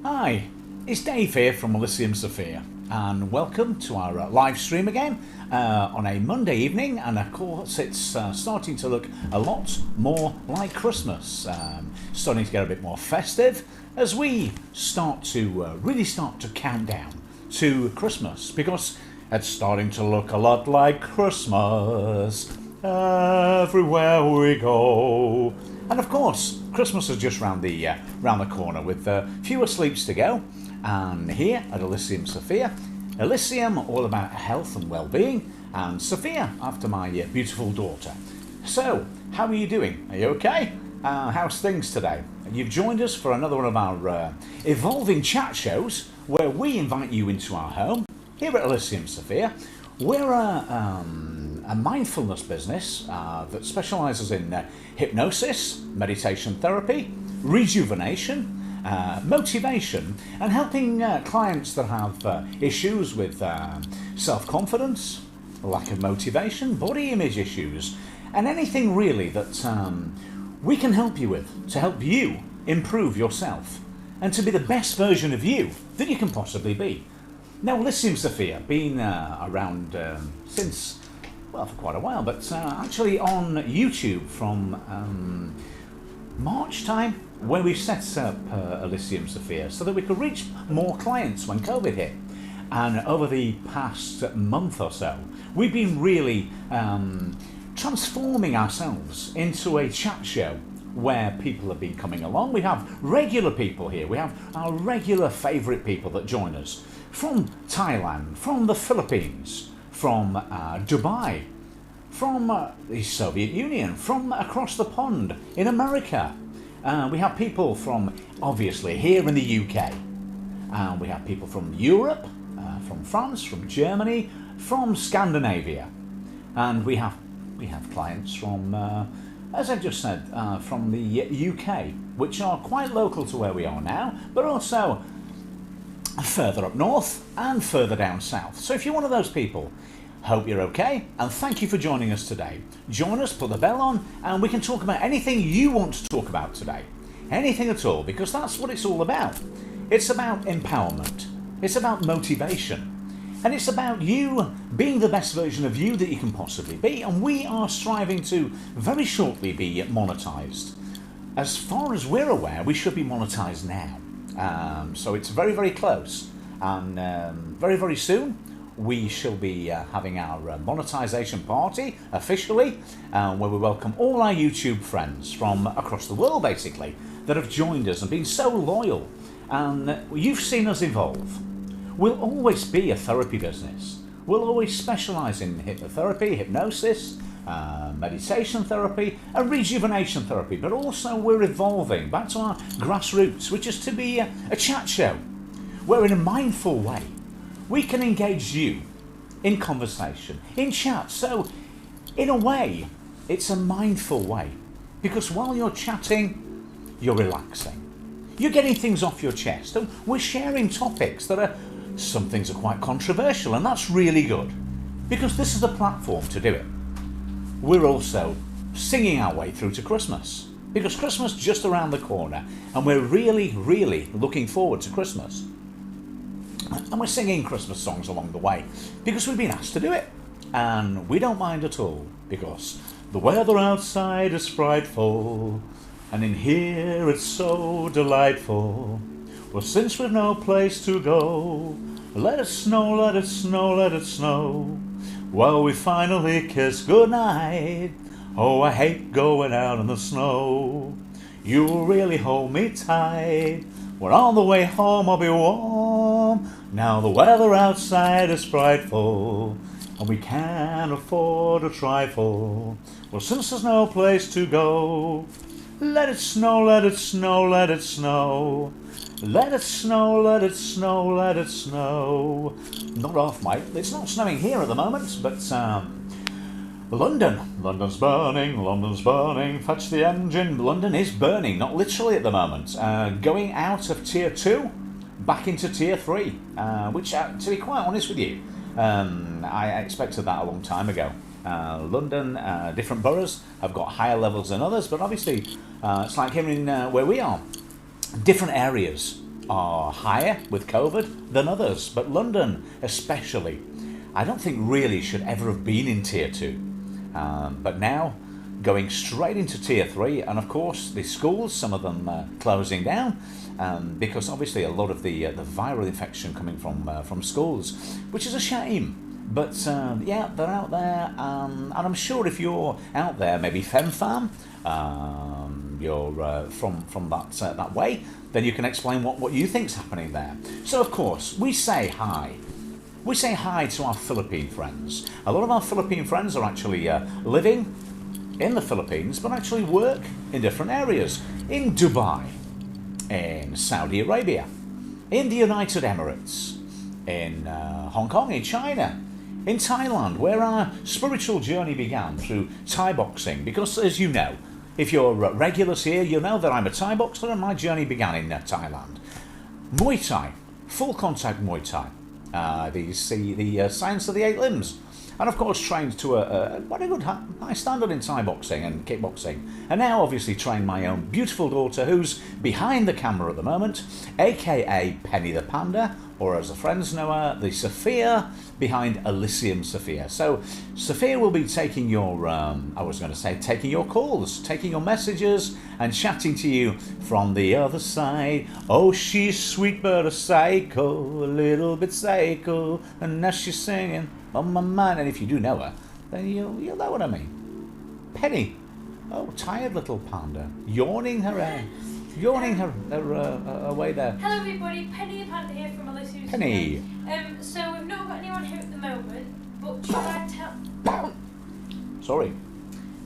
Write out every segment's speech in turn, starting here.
Hi, it's Dave here from Elysium Sophia, and welcome to our live stream again on a Monday evening. And of course, it's starting to look a lot more like Christmas, starting to get a bit more festive as we really start to count down to Christmas, because it's starting to look a lot like Christmas everywhere we go. And of course, Christmas is just round the corner, with fewer sleeps to go. And here at Elysium Sophia, Elysium all about health and well-being, and Sophia after my beautiful daughter. So, how are you doing? Are you okay? How's things today? You've joined us for another one of our evolving chat shows, where we invite you into our home here at Elysium Sophia. We're a mindfulness business that specialises in hypnosis, meditation therapy, rejuvenation, motivation, and helping clients that have issues with self-confidence, lack of motivation, body image issues, and anything really that we can help you with to help you improve yourself and to be the best version of you that you can possibly be. Now, Elysium Sophia, been around since, well, for quite a while, but actually on YouTube from March time, when we set up Elysium Sophia so that we could reach more clients when COVID hit. And over the past month or so, we've been really transforming ourselves into a chat show where people have been coming along. We have regular people here. We have our regular favourite people that join us from Thailand, from the Philippines, from Dubai, from the Soviet Union, from across the pond in America. We have people from, obviously, here in the UK. We have people from Europe, from France, from Germany, from Scandinavia. And we have clients from, as I just said, from the UK, which are quite local to where we are now, but also further up north and further down south. So if you're one of those people, hope you're okay, and thank you for joining us today. Join us, put the bell on, and we can talk about anything you want to talk about today. Anything at all, because that's what it's all about. It's about empowerment. It's about motivation. And it's about you being the best version of you that you can possibly be. And we are striving to very shortly be monetized. As far as we're aware, we should be monetized now. So it's very, very close. And very, very soon, we shall be having our monetization party officially, where we welcome all our YouTube friends from across the world, basically, that have joined us and been so loyal. And you've seen us evolve. We'll always be a therapy business. We'll always specialise in hypnotherapy, hypnosis, meditation therapy, and rejuvenation therapy. But also we're evolving back to our grassroots, which is to be a chat show, where in a mindful way we can engage you in conversation, in chat. So in a way, it's a mindful way, because while you're chatting, you're relaxing. You're getting things off your chest, and we're sharing topics that are, some things are quite controversial, and that's really good, because this is the platform to do it. We're also singing our way through to Christmas, because Christmas is just around the corner, and we're really, really looking forward to Christmas. And we're singing Christmas songs along the way, because we've been asked to do it, and we don't mind at all, because the weather outside is frightful, and in here it's so delightful. Well, since we've no place to go, let it snow, let it snow, let it snow. Well, we finally kiss goodnight. Oh, I hate going out in the snow. You'll really hold me tight. We're on the way home, I'll be warm. Now the weather outside is frightful, and we can't afford a trifle. Well, since there's no place to go, let it snow, let it snow, let it snow. Let it snow, let it snow, let it snow. Not off, mate. It's not snowing here at the moment, but London's burning, fetch the engine. London is burning, not literally at the moment. Going out of tier 2, back into tier 3, which, to be quite honest with you, I expected that a long time ago. London, different boroughs have got higher levels than others, but obviously it's like here in where we are. Different areas are higher with COVID than others, but London especially, I don't think really should ever have been in Tier 2. But now, going straight into Tier 3, and of course the schools, some of them closing down, because obviously a lot of the viral infection coming from schools, which is a shame. But yeah, they're out there, and I'm sure if you're out there, maybe FemFam, you're from that way, then you can explain what you think's happening there. So of course we say hi. We say hi to our Philippine friends. A lot of our Philippine friends are actually living in the Philippines, but actually work in different areas. In Dubai, in Saudi Arabia, in the United Emirates, in Hong Kong, in China, in Thailand, where our spiritual journey began through Thai boxing. Because as you know, if you're regulars here, you know that I'm a Thai boxer and my journey began in Thailand. Muay Thai, full contact Muay Thai. The science of the 8 limbs. And of course trained to a very good high standard in Thai boxing and kickboxing. And now obviously train my own beautiful daughter, who's behind the camera at the moment, aka Penny the Panda, or as the friends know her, the Sophia behind Elysium Sophia. So Sophia will be taking your, taking your calls, taking your messages and chatting to you from the other side. Oh, she's sweet but a psycho, a little bit psycho, and now she's singing on my mind. And if you do know her, then you'll know what I mean. Penny, oh, tired little panda, yawning her way there. Hello everybody, Penny the Panda here from Elysium. Penny. So we've not got anyone here at the moment, but should I tell... Sorry.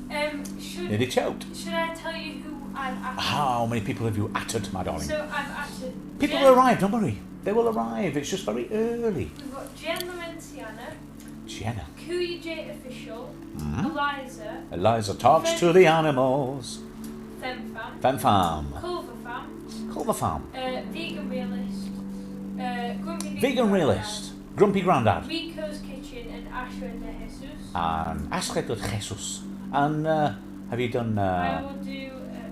Nearly choked. Should I tell you who I've atted? How many people have you atted, my darling? So I've atted... People will arrive, don't worry. They will arrive, it's just very early. We've got Jen Lamentiana, Jenna. Kuya J Official, Mm-hmm. Eliza, Eliza talks to the animals. FemFam, FemFam. Culver Farm. Vegan Realist, Grumpy Vegan Realist. Grumpy Grandad. Rico's Kitchen, and Ashra de Jesus. And Ashra de Jesus. And have you done... I will do...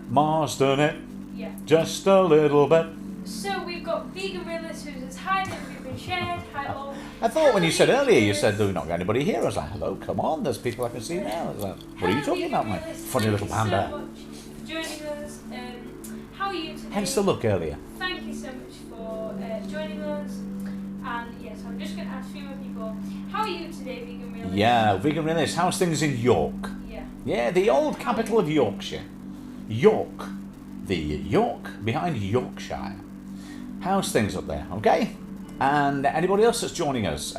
Mars done it. Yeah. Just a little bit. So we've got Vegan Realist who says, hi, never been shared, hi all. I thought when you said earlier, you said we've not got anybody here. I was like, hello, come on, there's people I can see now. I was like, what are you talking about, my funny little panda? Thank you so much for joining us. How are you today? Hence the look earlier. Thank you so much for joining us. And yes, I'm just going to ask a few more people. How are you today, Vegan Realist? Yeah, Vegan Realist. How's things in York? Yeah. Yeah, the old capital of Yorkshire. York. The York behind Yorkshire. How's things up there, okay? And anybody else that's joining us,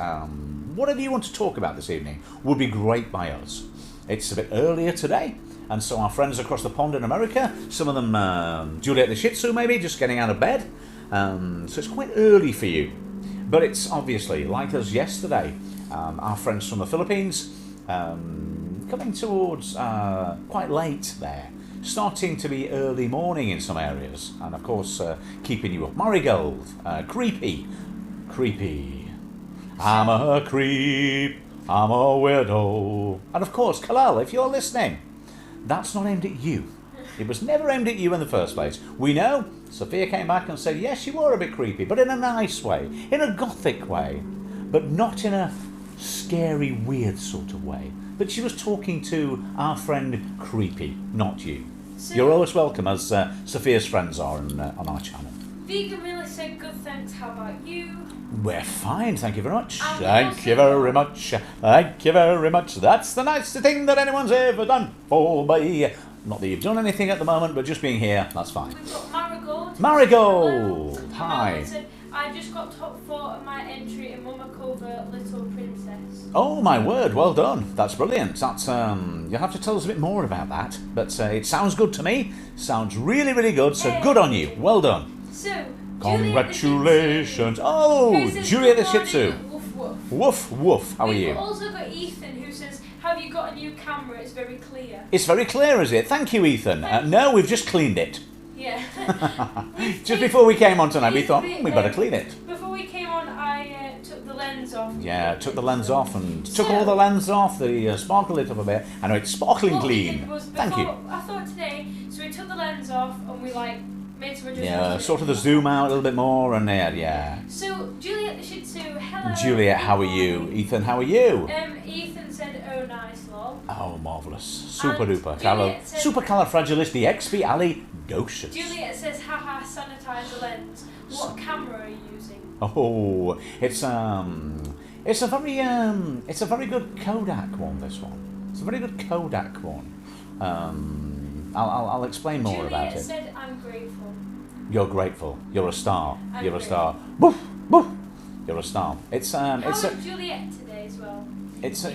whatever you want to talk about this evening would be great by us. It's a bit earlier today, and so our friends across the pond in America, some of them Juliet the Shih Tzu maybe, just getting out of bed. So it's quite early for you. But it's obviously, like us yesterday, our friends from the Philippines, coming towards quite late there. Starting to be early morning in some areas, and of course keeping you up. Marigold, creepy. I'm a creep, I'm a weirdo. And of course, Kalal, if you're listening, that's not aimed at you. It was never aimed at you in the first place. We know, Sophia came back and said, yes, you were a bit creepy, but in a nice way, in a gothic way, but not in a scary, weird sort of way. But she was talking to our friend Creepy, not you. So, you're always welcome, as Sophia's friends are on our channel. Vegan Realist said, good thanks, how about you? We're fine, thank you very much. Thank you very much. Thank you very much. That's the nicest thing that anyone's ever done for me. Not that you've done anything at the moment, but just being here, that's fine. We've got Marigold. Marigold! Hi. Said, I just got top 4 of my entry in Momakova Little Princess. Oh my word, well done. That's brilliant. That's you'll have to tell us a bit more about that. But it sounds good to me. Sounds really, really good. So good on you. Well done. So, congratulations. Oh, Juliet the Shih Tzu. Woof woof. Woof woof. How are you? We've also got Ethan who says, have you got a new camera? It's very clear. It's very clear, is it? Thank you, Ethan. No, we've just cleaned it. Yeah. Just before we came on tonight, we thought, we better clean it. Before we came on, I took the lens off. Yeah, took the lens off and took all the lens off, the sparkle it up a bit. I know it's sparkling clean. Thank you. I thought today, so we took the lens off and we made some adjustments. Yeah, sort of the zoom out a little bit more and there, yeah. So, Juliet the Shih Tzu, hello. Juliet, how are you? Ethan, how are you? Ethan said, oh, nice, lol. Oh, marvellous. Super And duper. Juliet said- Supercalifragilisticexpialidocious. Juliet says, haha, sanitize the lens. What camera are you using? Oh, it's a very good Kodak one. This one, it's a very good Kodak one. I'll explain more about Juliet it. said, I'm grateful. You're grateful. You're a star. I'm You're a grateful. star. Boof, boof. You're a star. It's How it's is Juliet today as well?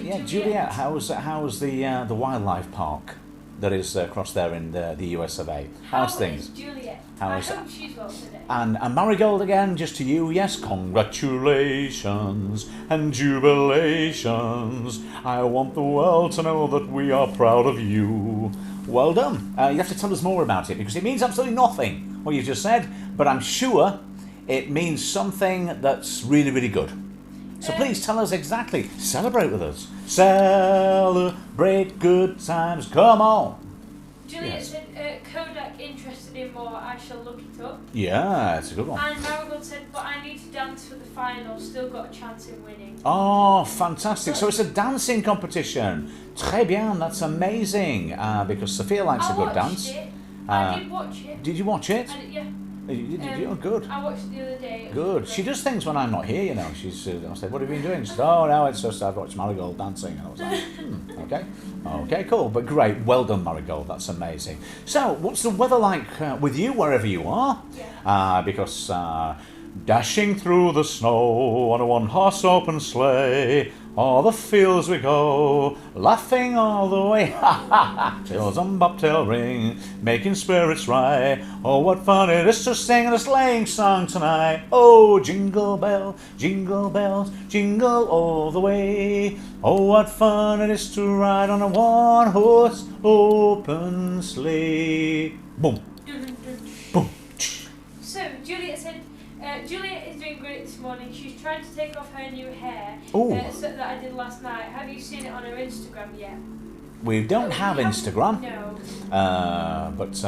yeah, Juliet. How's the wildlife park that is across there in the US of A? How's How things? is Juliet? How I is- hope she's well today. And Marigold again, just to you, yes, congratulations and jubilations. I want the world to know that we are proud of you. Well done. You have to tell us more about it because it means absolutely nothing, what you just said, but I'm sure it means something that's really, really good. So please tell us exactly. Celebrate with us. Celebrate good times. Come on. Juliet Yes. said, Kodak interested in more, I shall look it up. Yeah, it's a good one. And Marigold said, but I need to dance for the final, still got a chance in winning. Oh, fantastic. So it's a dancing competition. Très bien, that's amazing. Because Sophia likes a good dance. It. Uh, I did watch it. Did you watch it? Yeah. Did you? Oh, good. I watched it the other day. It was Good. She does things when I'm not here, you know. She's. I said, "What have you been doing?" She said, "Oh, no, it's just I've watched Marigold dancing." And I was like, "Okay, okay, cool, but great, well done, Marigold. That's amazing." So, what's the weather like with you wherever you are? Yeah. Because dashing through the snow on a one-horse open sleigh, all the fields we go, laughing all the way, ha ha ha, till some bobtail ring, making spirits rise. Oh, what fun it is to sing a sleighing song tonight. Oh, jingle bells, jingle all the way. Oh, what fun it is to ride on a one-horse open sleigh. Boom, boom. So, Juliet said, Juliet is doing great this morning. She's trying to take off her new hair Ooh. that I did last night. Have you seen it on her Instagram yet? We don't have Instagram. No. But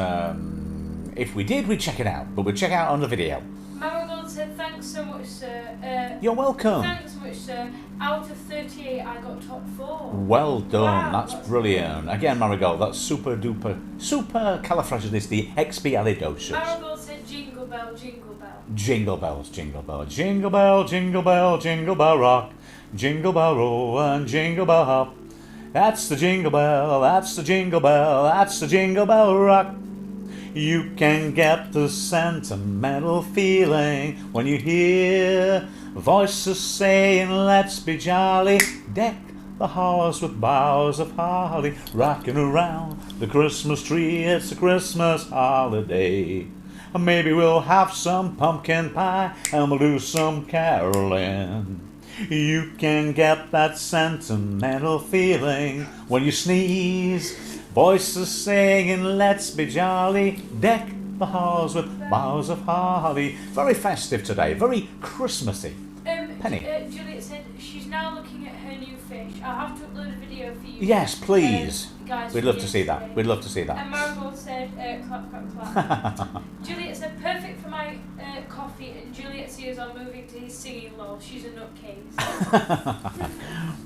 if we did, we'd check it out. But we'd check it out on the video. Marigold said, thanks so much, sir. You're welcome. Thanks so much, sir. Out of 38, I got top 4. Well done. Wow, That's brilliant. Again, Marigold, that's super califragilisticexpialidocious. Marigold said, jingle bell, jingle bell. Jingle bells, jingle bell, jingle bell, jingle bell, jingle bell rock, jingle bell roll and jingle bell hop. That's the jingle bell, that's the jingle bell, that's the jingle bell rock. You can get the sentimental feeling when you hear voices saying, let's be jolly, deck the halls with boughs of holly, rocking around the Christmas tree, it's a Christmas holiday. Maybe we'll have some pumpkin pie and we'll do some caroling. You can get that sentimental feeling when you sneeze. Voices saying, let's be jolly, deck the halls with boughs of holly. Very festive today, very Christmassy. Penny. Juliet said she's now looking at her new fish. I'll have to upload a video for you. Yes, please. Guys, We'd love to see that. yesterday. We'd love to see that. And Marigold said, clap, clap, clap. Juliet said, perfect for my coffee, and Juliet sees I'm moving to his singing lol. She's a nutcase.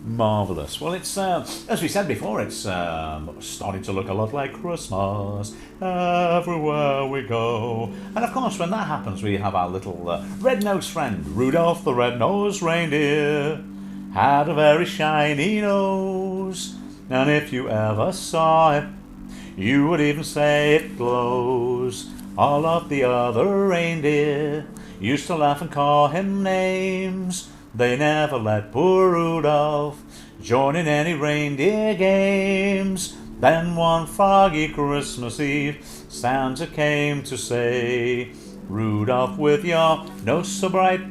Marvellous. Well, it's, as we said before, it's starting to look a lot like Christmas everywhere we go. And of course, when that happens, we have our little red-nosed friend, Rudolph the Red-Nosed Reindeer. Had a very shiny nose, and if you ever saw it, you would even say it glows. All of the other reindeer used to laugh and call him names. They never let poor Rudolph join in any reindeer games. Then one foggy Christmas Eve, Santa came to say, Rudolph, with your nose so bright,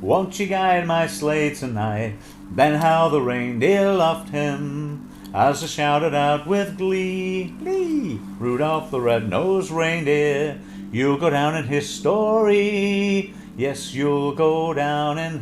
won't you guide my sleigh tonight? Then how the reindeer loved him as they shouted out with glee, glee. Rudolph the red-nosed reindeer, you'll go down in history. Yes, you'll go down in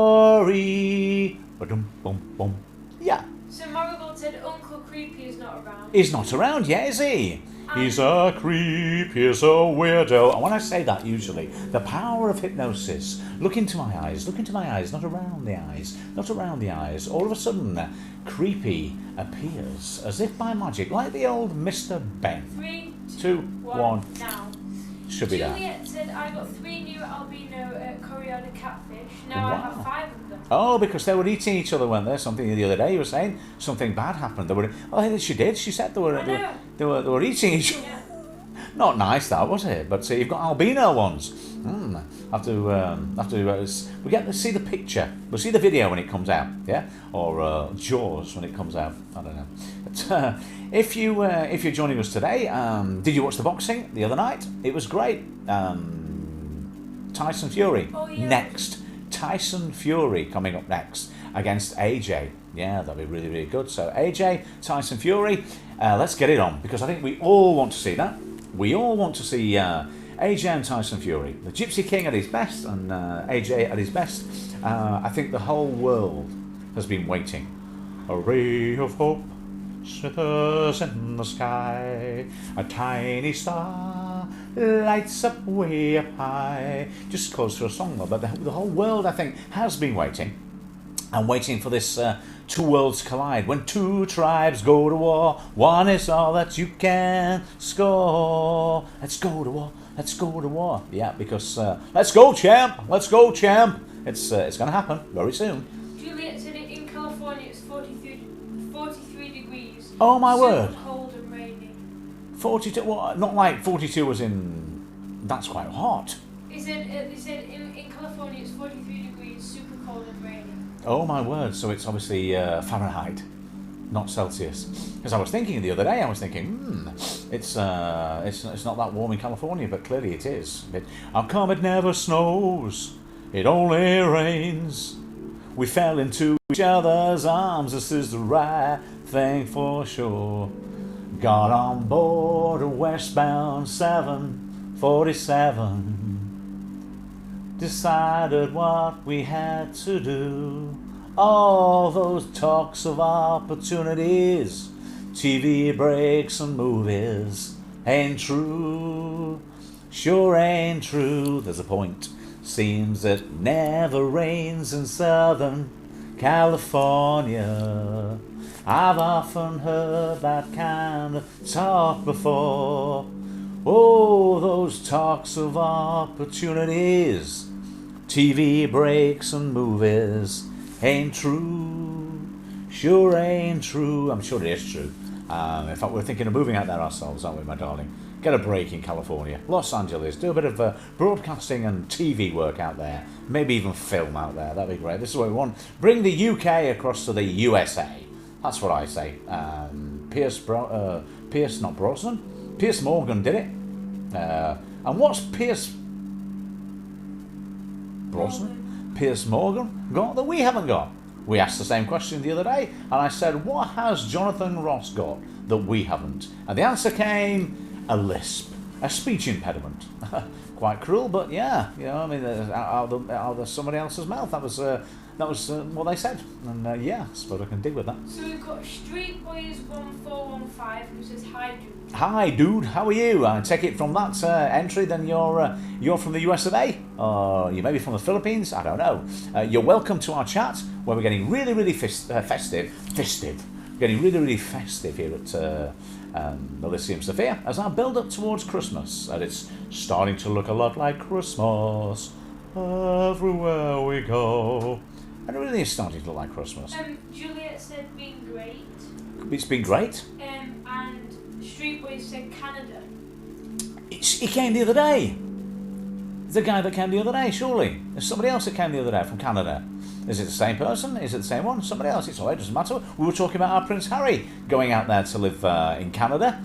history. Ba-dum, bum, bum. Yeah. So Marigold said Uncle Creepy is not around. He's not around yet, is he? He's a creep, he's a weirdo. And when I say that, usually, the power of hypnosis. Look into my eyes, not around the eyes, not around the eyes. All of a sudden, creepy appears, as if by magic, like the old Mr. Ben. 3, 2, 1, 1. now. Should be there. Juliet said, I got 3 new albino Coriander catfish. Now I have 5 of them. Oh, because they were eating each other, weren't they? Something the other day you were saying something bad happened. They were. Oh, she did. She said they were. They were eating each other. Yeah. Not nice, that was it. But you've got albino ones. Have to. We get to see the picture. We'll see the video when it comes out. Yeah, or Jaws when it comes out. I don't know. But, if you're joining us today, did you watch the boxing the other night? It was great. Tyson Fury next. Tyson Fury coming up next against AJ. Yeah, that'll be really, really good. So AJ, Tyson Fury, let's get it on, because I think we all want to see that. We all want to see AJ and Tyson Fury, the Gypsy King at his best and AJ at his best. I think the whole world has been waiting. A ray of hope slithers in the sky, a tiny star lights up way up high. Just calls for a song, but the whole world, I think, has been waiting. And waiting for this two worlds collide. When two tribes go to war, one is all that you can score. Let's go to war, let's go to war. Yeah, because let's go champ, let's go champ. It's going to happen very soon. Juliet said it in California it's 43 degrees. Oh my word. Super cold and rainy. 42, well, not like 42 was in, that's quite hot. He said in California it's 43 degrees, super cold and rainy. Oh my word, so it's obviously Fahrenheit, not Celsius. Because I was thinking the other day, it's not that warm in California, but clearly it is. How come it never snows? It only rains. We fell into each other's arms, this is the right thing for sure. Got on board a westbound 747. Decided what we had to do. All those talks of opportunities, TV breaks and movies, ain't true. Sure ain't true, there's a point. Seems it never rains in Southern California. I've often heard that kind of talk before. Oh, those talks of opportunities, TV breaks and movies, ain't true. Sure ain't true. I'm sure it is true. In fact, we're thinking of moving out there ourselves, aren't we, my darling? Get a break in California, Los Angeles, do a bit of broadcasting and TV work out there, maybe even film out there. That'd be great. This is what we want. Bring the UK across to the USA. That's what I say. Pierce not Brosnan. Pierce Morgan did it. And what's Pierce Brosnan? Pierce Morgan got that we haven't got? We asked the same question the other day, and I said, what has Jonathan Ross got that we haven't? And the answer came, a lisp, a speech impediment. Quite cruel, but yeah, out of somebody else's mouth. That was what they said, and I suppose I can dig with that. So we've got Street Boys 1415 who says, hi dude. Hi dude, how are you? I take it from that entry, then you're from the US of A, or you may be from the Philippines. I don't know. You're welcome to our chat, where we're getting really, really festive. Getting really, really festive here at Elysium Sophia as our build up towards Christmas, and it's starting to look a lot like Christmas everywhere we go. And it really is starting to look like Christmas. Juliet said been great. It's been great. And Street Boys said Canada. He came the other day. The guy that came the other day, surely. There's somebody else that came the other day from Canada. Is it the same person? Is it the same one? Somebody else? It's all right, it doesn't matter. We were talking about our Prince Harry going out there to live in Canada.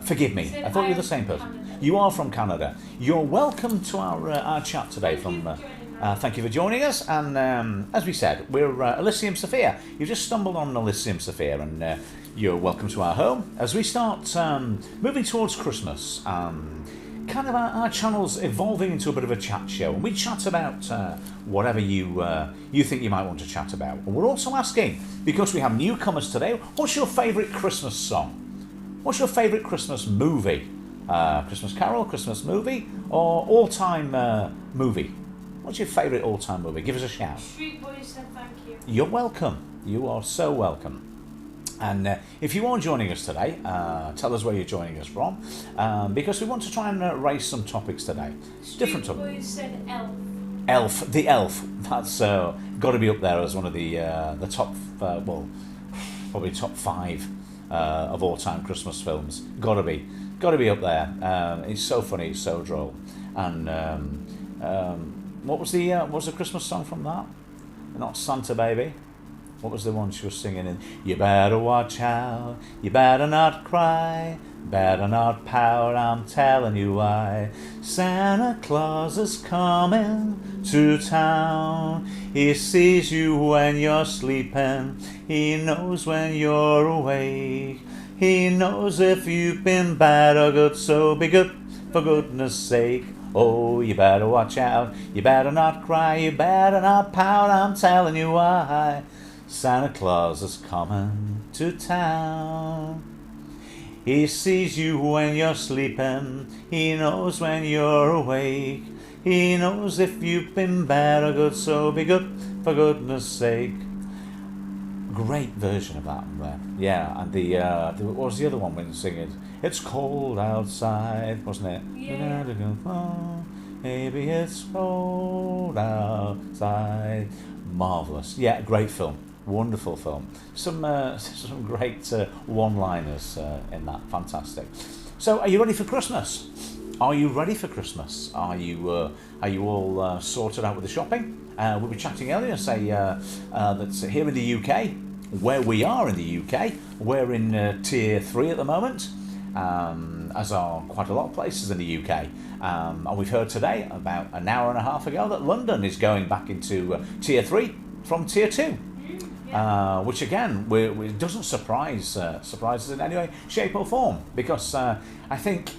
Forgive me, I thought you were the same person. Canada. You are from Canada. You're welcome to our chat today. Thank you for joining us. And as we said, we're Elysium Sophia. You just stumbled on Elysium Sophia, and you're welcome to our home as we start moving towards Christmas. Kind of our channel's evolving into a bit of a chat show, and we chat about whatever you think you might want to chat about. And we're also asking, because we have newcomers today, what's your favourite Christmas song? What's your favourite Christmas movie? Christmas Carol, Christmas movie, or all-time movie? What's your favourite all-time movie? Give us a shout. Street Boys said thank you. You're welcome. You are so welcome. And if you are joining us today, tell us where you're joining us from, because we want to try and raise some topics today. Different Street topics. Boys said Elf. Elf, the Elf. That's got to be up there as one of the top, probably top 5 of all-time Christmas films. Got to be up there. It's so funny, it's so droll. And what was the Christmas song from that? Not Santa Baby. What was the one she was singing in? You better watch out, you better not cry, better not pout, I'm telling you why. Santa Claus is coming to town. He sees you when you're sleeping, he knows when you're awake. He knows if you've been bad or good, so be good for goodness sake. Oh, you better watch out, you better not cry, you better not pout, I'm telling you why. Santa Claus is coming to town. He sees you when you're sleeping, he knows when you're awake. He knows if you've been bad or good, so be good for goodness sake. Great version of that one there. Yeah, and what was the other one when singing? It's cold outside, wasn't it? Yeah. Maybe it's cold outside. Marvellous. Yeah, great film. Wonderful film. Some great one-liners in that. Fantastic. So, are you ready for Christmas? Are you ready for Christmas? Are you all sorted out with the shopping? We were chatting earlier, say that here in the UK, where we are in the UK, we're in Tier 3 at the moment, as are quite a lot of places in the UK. And we've heard today, about an hour and a half ago, that London is going back into Tier 3 from Tier 2. Which again, it doesn't surprise us in any way, shape or form, because I think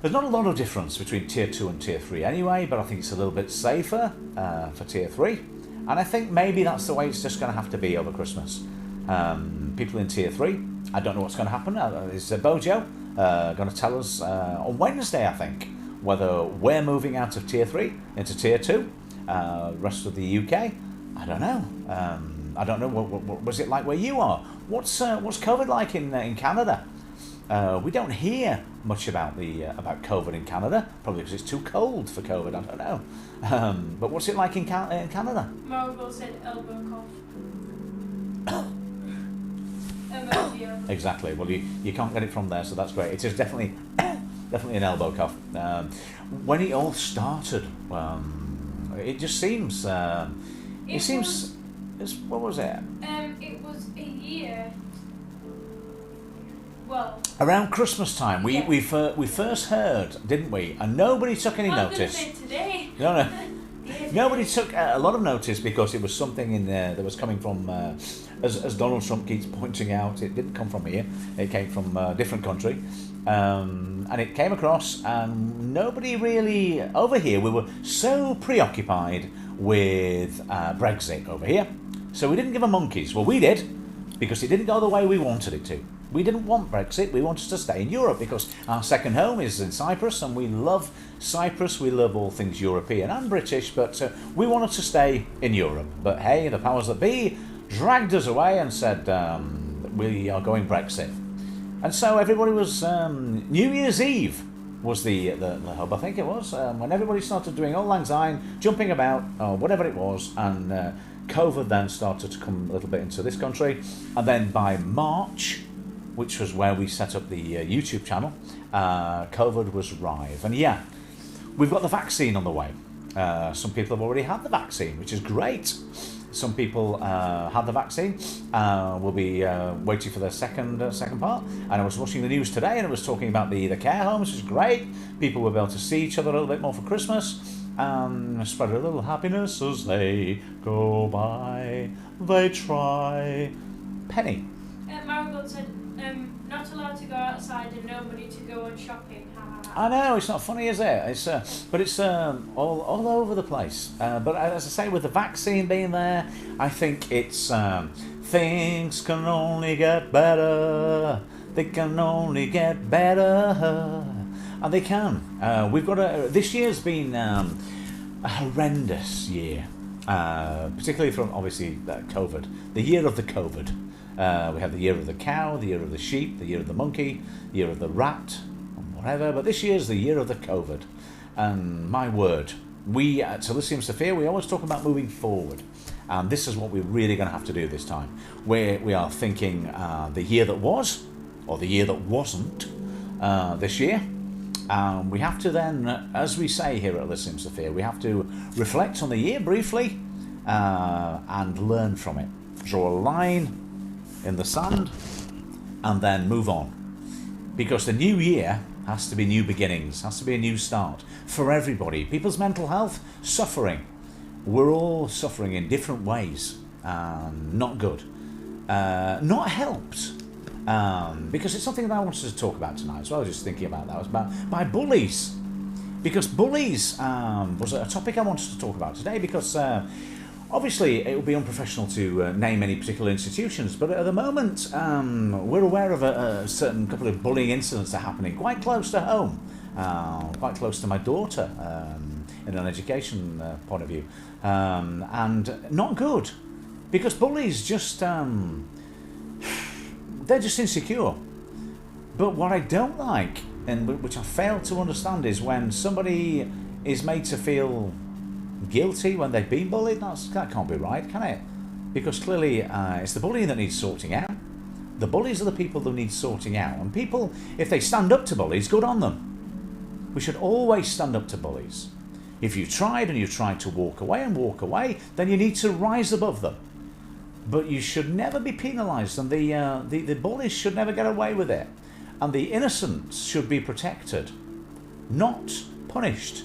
there's not a lot of difference between Tier 2 and Tier 3 anyway, but I think it's a little bit safer for Tier 3, and I think maybe that's the way it's just going to have to be over Christmas. People in Tier 3, I don't know what's going to happen. Is Bojo going to tell us on Wednesday, I think, whether we're moving out of Tier 3 into Tier 2, rest of the UK, I don't know. I don't know, what was it like where you are? What's COVID like in Canada? We don't hear much about COVID in Canada, probably because it's too cold for COVID, I don't know. But what's it like in Canada? Margot said elbow cough. Emoji. Exactly, well you can't get it from there, so that's great. It is definitely an elbow cough. When it all started, it just seems... what was it? It was a year. Well, around Christmas time, we first heard, didn't we? And nobody took any notice. I was going to say today. No. Nobody took a lot of notice because it was something in there that was coming from, as Donald Trump keeps pointing out, it didn't come from here. It came from a different country. And it came across, and nobody really, over here, we were so preoccupied with Brexit over here. So we didn't give a monkeys. Well, we did, because it didn't go the way we wanted it to. We didn't want Brexit, we wanted to stay in Europe, because our second home is in Cyprus, and we love Cyprus, we love all things European and British, but we wanted to stay in Europe. But hey, the powers that be dragged us away and said, we are going Brexit. And so everybody was, New Year's Eve was the hub, I think it was, when everybody started doing Auld Lang Syne, jumping about, whatever it was, and COVID then started to come a little bit into this country, and then by March, which was where we set up the YouTube channel, COVID was rife. And yeah, we've got the vaccine on the way. Some people have already had the vaccine, which is great. Some people had the vaccine, will be waiting for their second part. And I was watching the news today, and it was talking about the care homes, which is great. People will be able to see each other a little bit more for Christmas, spread a little happiness as they go by. They try. Penny. Marigold said, not allowed to go outside and nobody to go on shopping. I know, it's not funny, is it? It's but it's all over the place. But as I say, with the vaccine being there, I think it's things can only get better. They can only get better. And they can. We've got this year's been a horrendous year, particularly from obviously COVID. The year of the COVID. We have the year of the cow, the year of the sheep, the year of the monkey, the year of the rat, whatever. But this year's the year of the COVID. And my word, we at Elysium Sophia, we always talk about moving forward. And this is what we're really going to have to do this time. Where we are thinking the year that was, or the year that wasn't this year. We have to then, as we say here at Elysium Sophia, we have to reflect on the year briefly and learn from it. Draw a line in the sand and then move on. Because the new year has to be new beginnings, has to be a new start for everybody. People's mental health, suffering. We're all suffering in different ways. Not good. Not helped. Because it's something that I wanted to talk about tonight as well. I was just thinking about that. It was about by bullies. Because bullies was a topic I wanted to talk about today because obviously it would be unprofessional to name any particular institutions, but at the moment we're aware of a certain couple of bullying incidents that are happening quite close to home, quite close to my daughter in an education point of view, and not good because bullies just they're just insecure. But what I don't like, and which I fail to understand, is when somebody is made to feel guilty when they've been bullied. That can't be right, can it? Because clearly it's the bullying that needs sorting out. The bullies are the people that need sorting out. And people, if they stand up to bullies, good on them. We should always stand up to bullies. If you tried and you tried to walk away, then you need to rise above them. But you should never be penalised, and the bullies should never get away with it. And the innocent should be protected, not punished.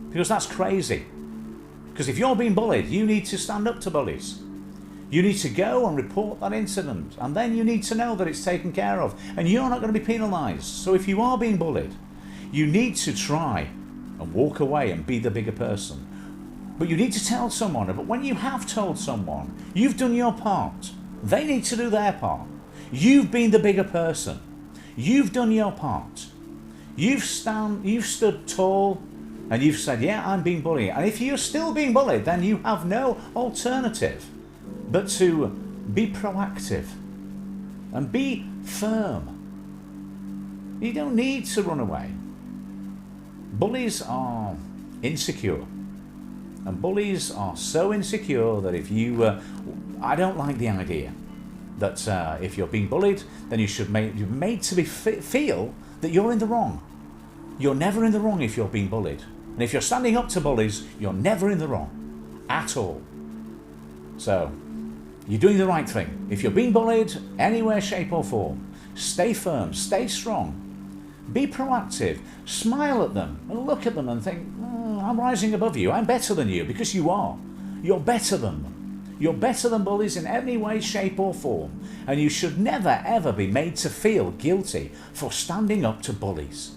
Because that's crazy. Because if you're being bullied, you need to stand up to bullies. You need to go and report that incident, and then you need to know that it's taken care of, and you're not going to be penalised. So if you are being bullied, you need to try and walk away and be the bigger person. But you need to tell someone. But when you have told someone, you've done your part. They need to do their part. You've been the bigger person. You've done your part. You've stood tall, and you've said, yeah, I'm being bullied. And if you're still being bullied, then you have no alternative but to be proactive and be firm. You don't need to run away. Bullies are insecure. And bullies are so insecure that if you... I don't like the idea that if you're being bullied, then you're made to feel that you're in the wrong. You're never in the wrong if you're being bullied. And if you're standing up to bullies, you're never in the wrong. At all. So, you're doing the right thing. If you're being bullied, anywhere, shape or form, stay firm, stay strong. Be proactive, smile at them, and look at them and think, I'm rising above you, I'm better than you, because you are. You're better than them. You're better than bullies in any way, shape or form, and you should never ever be made to feel guilty for standing up to bullies.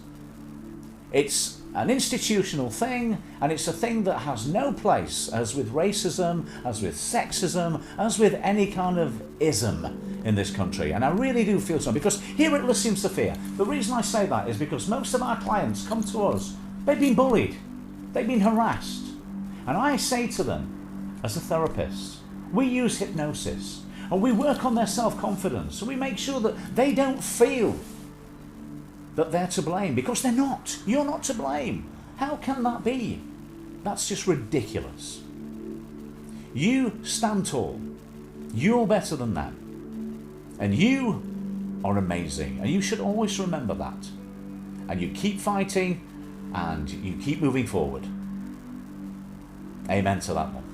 It's an institutional thing, and it's a thing that has no place, as with racism, as with sexism, as with any kind of ism in this country. And I really do feel so, because here at Elysium Sophia, the reason I say that is because most of our clients come to us, they've been bullied, they've been harassed, and I say to them, as a therapist, we use hypnosis, and we work on their self-confidence, so we make sure that they don't feel that they're to blame, because they're not. You're not to blame. How can that be? That's just ridiculous. You stand tall. You're better than them. And you are amazing. And you should always remember that. And you keep fighting and you keep moving forward. Amen to that one.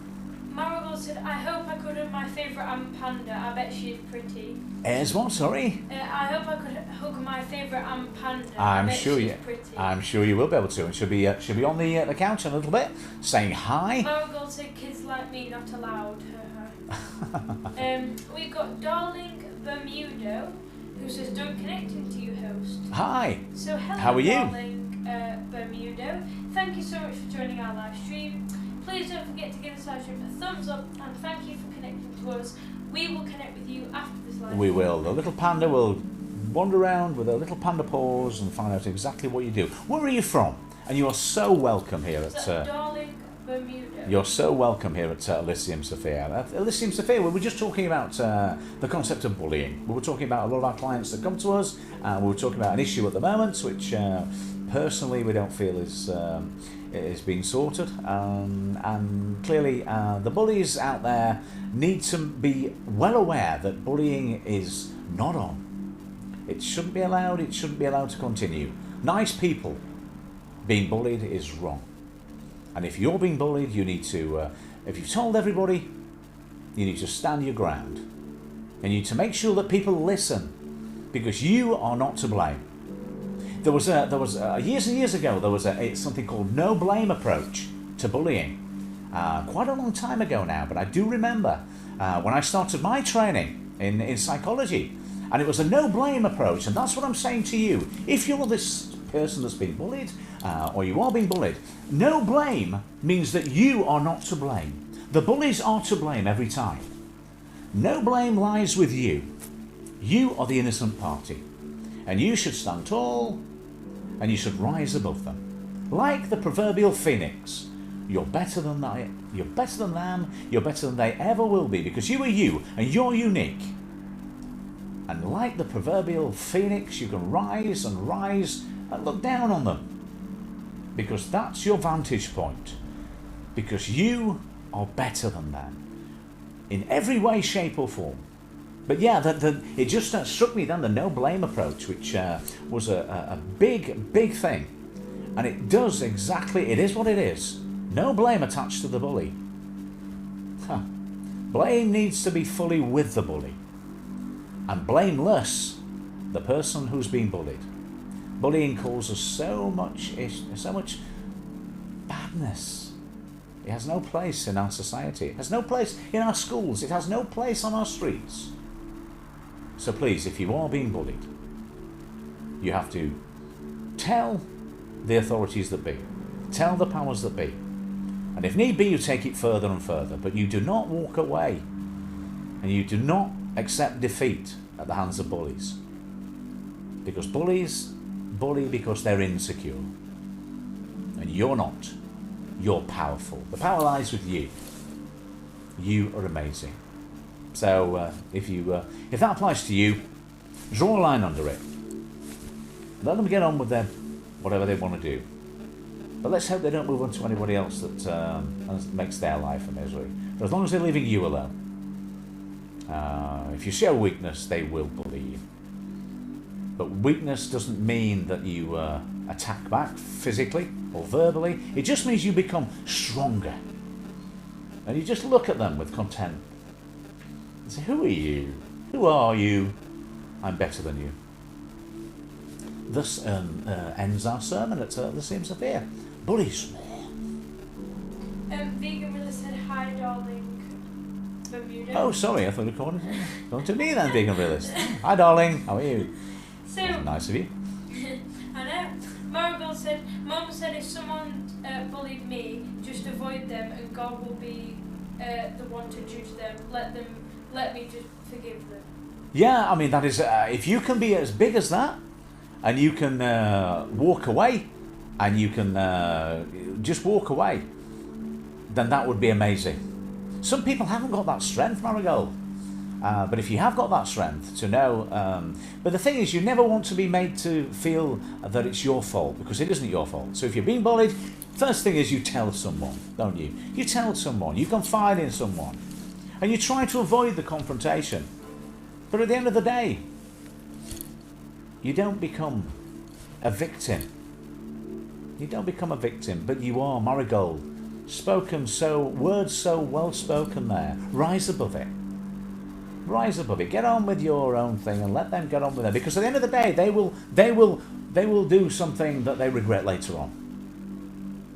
Marigold said, I hope I could have my favourite panda. I bet she's pretty. As what, sorry? I hope I could hug my favourite panda. I'm I bet sure she's you. pretty. I'm sure you will be able to. And she'll be on the couch in a little bit, saying hi. Marigold said, kids like me not allowed. We've got Darling Bermudo, who says, don't connect into you, host. Hi. So hello, How are you? Darling Bermudo. Thank you so much for joining our live stream. Please don't forget to give this live stream a thumbs up, and thank you for connecting to us. We will connect with you after this live stream. We will. The little panda will wander around with her little panda paws and find out exactly what you do. Where are you from? And you are so welcome here Is at... that Darling, Bermuda? You're so welcome here at Elysium Sophia. At Elysium Sophia, we were just talking about the concept of bullying. We were talking about a lot of our clients that come to us, and we were talking about an issue at the moment, which personally we don't feel is being sorted. And clearly, the bullies out there need to be well aware that bullying is not on. It shouldn't be allowed. It shouldn't be allowed to continue. Nice people being bullied is wrong. And if you're being bullied, you need to, if you've told everybody, you need to stand your ground. And you need to make sure that people listen, because you are not to blame. There was years and years ago, there was something called no blame approach to bullying. Quite a long time ago now, but I do remember when I started my training in psychology, and it was a no blame approach. And that's what I'm saying to you. If you're this person that's been bullied, or you are being bullied, no blame means that you are not to blame. The bullies are to blame every time. No blame lies with you. You are the innocent party, and you should stand tall, and you should rise above them. Like the proverbial phoenix, you're better than that. You're better than them. You're better than they ever will be, because you are you, and you're unique. And like the proverbial phoenix, you can rise and look down on them, because that's your vantage point, because you are better than them in every way, shape or form. But yeah, it just struck me then, the no blame approach, which was a big thing, and it does exactly, it is what it is. No blame attached to the bully. Blame needs to be fully with the bully, and blameless the person who's been bullied. Bullying causes so much badness. It has no place in our society. It has no place in our schools. It has no place on our streets. So please, if you are being bullied, you have to tell the authorities that be. Tell the powers that be. And if need be, you take it further and further. But you do not walk away. And you do not accept defeat at the hands of bullies. Because bullies bully because they're insecure. And you're not. You're powerful. The power lies with you. You are amazing. So if that applies to you, draw a line under it. Let them get on with whatever they want to do. But let's hope they don't move on to anybody else that makes their life a misery. But as long as they're leaving you alone. If you show weakness, they will bully you. But weakness doesn't mean that you attack back physically or verbally. It just means you become stronger. And you just look at them with contempt. And say, who are you? Who are you? I'm better than you. Thus ends our sermon at Elysium Sophia. Bullies. Vegan Miller said, hi, darling, Bermuda. Oh, sorry, I thought you were calling to me then, Vegan Realist. Hi, darling. How are you? So, Nice of you. I know. Marigold said, Mum said if someone bullied me, just avoid them and God will be the one to judge them. Let me just forgive them. Yeah, I mean, that is, if you can be as big as that, and you can walk away, and you can just walk away, then that would be amazing. Some people haven't got that strength, Marigold. But if you have got that strength to know, but the thing is, you never want to be made to feel that it's your fault, because it isn't your fault. So if you're being bullied, first thing is you tell someone, don't you? You tell someone, you confide in someone, and you try to avoid the confrontation. But at the end of the day, you don't become a victim. You don't become a victim, but you are, Marigold. Words so well spoken there. Rise above it. Rise above it. Get on with your own thing and let them get on with it. Because at the end of the day, they will do something that they regret later on.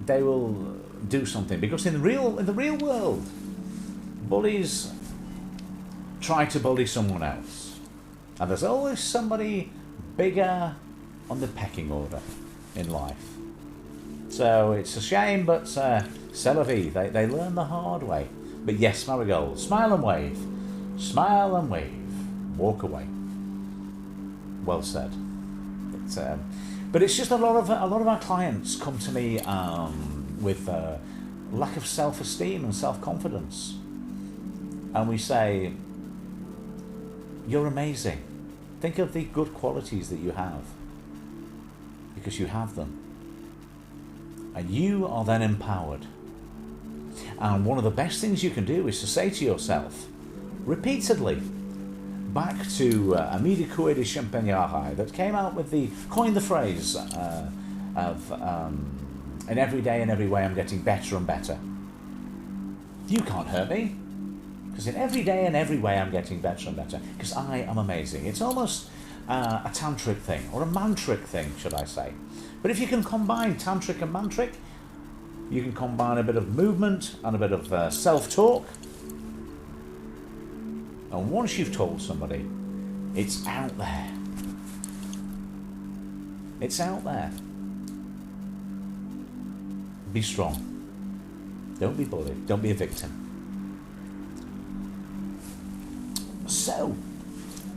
They will do something, because in the real world, bullies try to bully someone else, and there's always somebody bigger on the pecking order in life. So it's a shame, but c'est la vie. They learn the hard way. But yes, Marigold, smile and wave. Smile and wave. Walk away. Well said. It's, but it's just a lot of our clients come to me with lack of self-esteem and self-confidence, and we say, "You're amazing. Think of the good qualities that you have, because you have them, and you are then empowered." And one of the best things you can do is to say to yourself, repeatedly, back to Amida Coué de Champagnard, that coined the phrase of in every day and every way I'm getting better and better. You can't hurt me, because in every day and every way I'm getting better and better, because I am amazing. It's almost a tantric thing, or a mantric thing, should I say. But if you can combine tantric and mantric, you can combine a bit of movement and a bit of self-talk. And once you've told somebody, it's out there. It's out there. Be strong. Don't be bullied. Don't be a victim. So,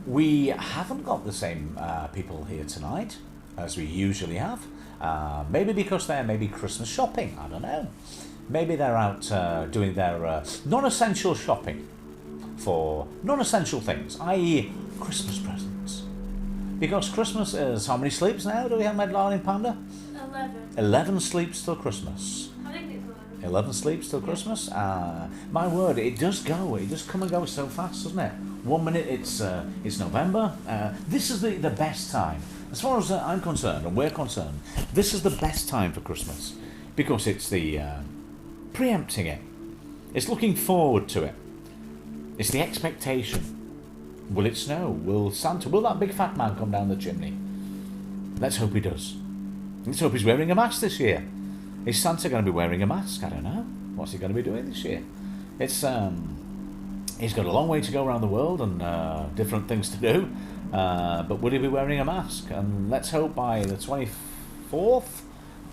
we haven't got the same people here tonight as we usually have. Maybe because they're maybe Christmas shopping, I don't know. Maybe they're out doing their non-essential shopping for non-essential things, i.e. Christmas presents. Because Christmas is, how many sleeps now do we have, my darling panda? 11. 11 sleeps till Christmas. I think it's 11. 11 sleeps till Christmas? My word, it does go. It does come and go so fast, doesn't it? 1 minute it's November. This is the best time. As far as I'm concerned, and we're concerned, this is the best time for Christmas. Because it's the preempting it. It's looking forward to it. It's the expectation. Will it snow? Will that big fat man come down the chimney? Let's hope he does. Let's hope he's wearing a mask this year. Is Santa going to be wearing a mask? I don't know. What's he going to be doing this year? It's he's got a long way to go around the world and different things to do. But will he be wearing a mask? And let's hope by the 24th,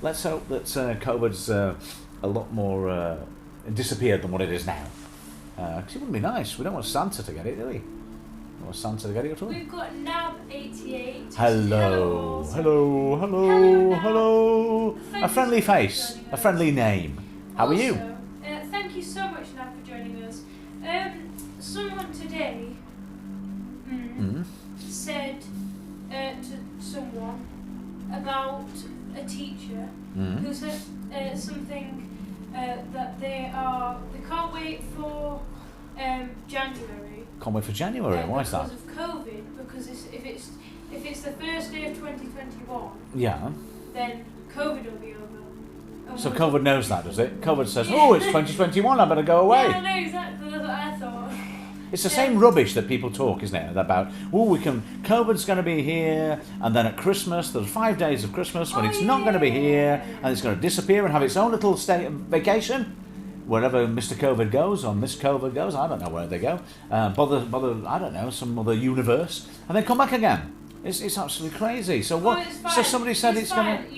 let's hope that COVID's a lot more disappeared than what it is now. Because it wouldn't be nice. We don't want Santa to get it, do we? We want Santa to get it at all. We've got Nab88. Hello. Hello. Hello. Nab. Hello. Thank A friendly you so much for face. joining A us. friendly name. How are you? Also, thank you so much, Nab, for joining us. Someone today said to someone about a teacher who said something that they can't wait for January. Can't wait for January. Why is that? Because of COVID. Because if it's the first day of 2021, Yeah. then COVID will be over. So COVID knows that, does it? COVID says, oh, it's 2021, I better go away. Yeah, I know, exactly. That's what I thought. It's the same rubbish that people talk, isn't it? About, COVID's going to be here, and then at Christmas, there's 5 days of Christmas when it's not going to be here, and it's going to disappear and have its own little vacation, wherever Mr. COVID goes, or Miss COVID goes, I don't know where they go, bother, I don't know, some other universe, and then come back again. It's absolutely crazy. So what? It's fine. So somebody said it's going fine.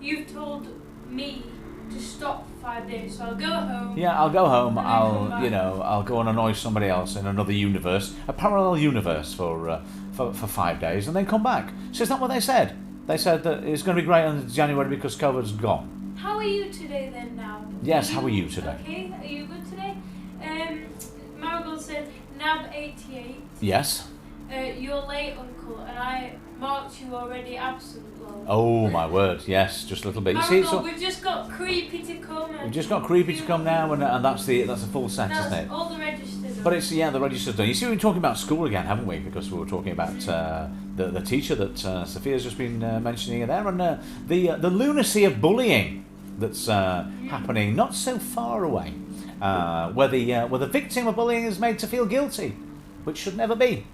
You've told me to stop for 5 days, so I'll go home. Yeah, I'll go home. And then come back. I'll go and annoy somebody else in another universe, a parallel universe for 5 days, and then come back. So is that what they said? They said that it's going to be great in January because COVID's gone. How are you today then now? Yes, how are you today? Okay, are you good today? Marigold said, Nab88, Yes. you're late, uncle, and I marked you already absent, lol. Oh my word, yes, just a little bit. You see, Marigold, we've just got creepy to come. we've just got creepy to come now, and that's a full set, That's isn't it? all the registered. But it's the register's done. You see, we've been talking about school again, haven't we? Because we were talking about the teacher that Sophia's just been mentioning there, and the lunacy of bullying that's happening not so far away, where the victim of bullying is made to feel guilty, which should never be.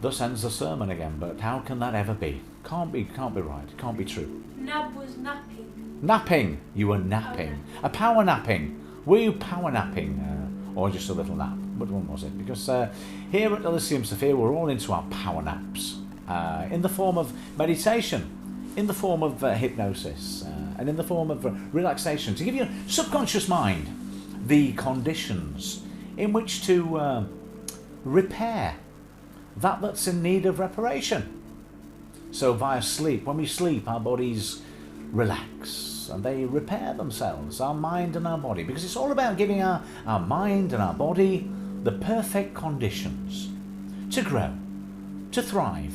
Thus ends the sermon again. But how can that ever be? Can't be right. Can't be true. Nab was napping. Napping. You were napping. A power napping. Were you power napping, or just a little nap? Which one was it? Because here at Elysium Sophia, we're all into our power naps, in the form of meditation, in the form of hypnosis, and in the form of relaxation, to give your subconscious mind the conditions in which to repair that's in need of reparation. So via sleep, when we sleep, our bodies relax and they repair themselves, our mind and our body, because it's all about giving our mind and our body the perfect conditions to grow, to thrive,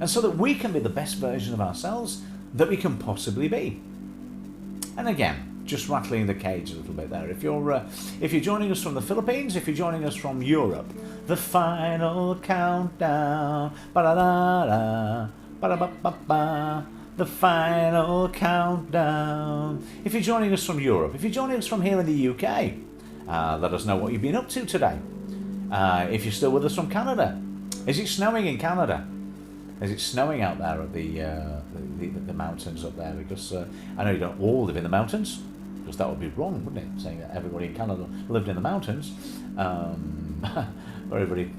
and so that we can be the best version of ourselves that we can possibly be. And again, just rattling the cage a little bit there. If you're joining us from the Philippines, if you're joining us from Europe, the final countdown, ba-da-da-da, ba-da-ba-ba-ba, the final countdown. If you're joining us from Europe, if you're joining us from here in the UK, let us know what you've been up to today. If you're still with us from Canada, is it snowing in Canada? Is it snowing out there at the mountains up there? Because I know you don't all live in the mountains, because that would be wrong, wouldn't it? Saying that everybody in Canada lived in the mountains. Everybody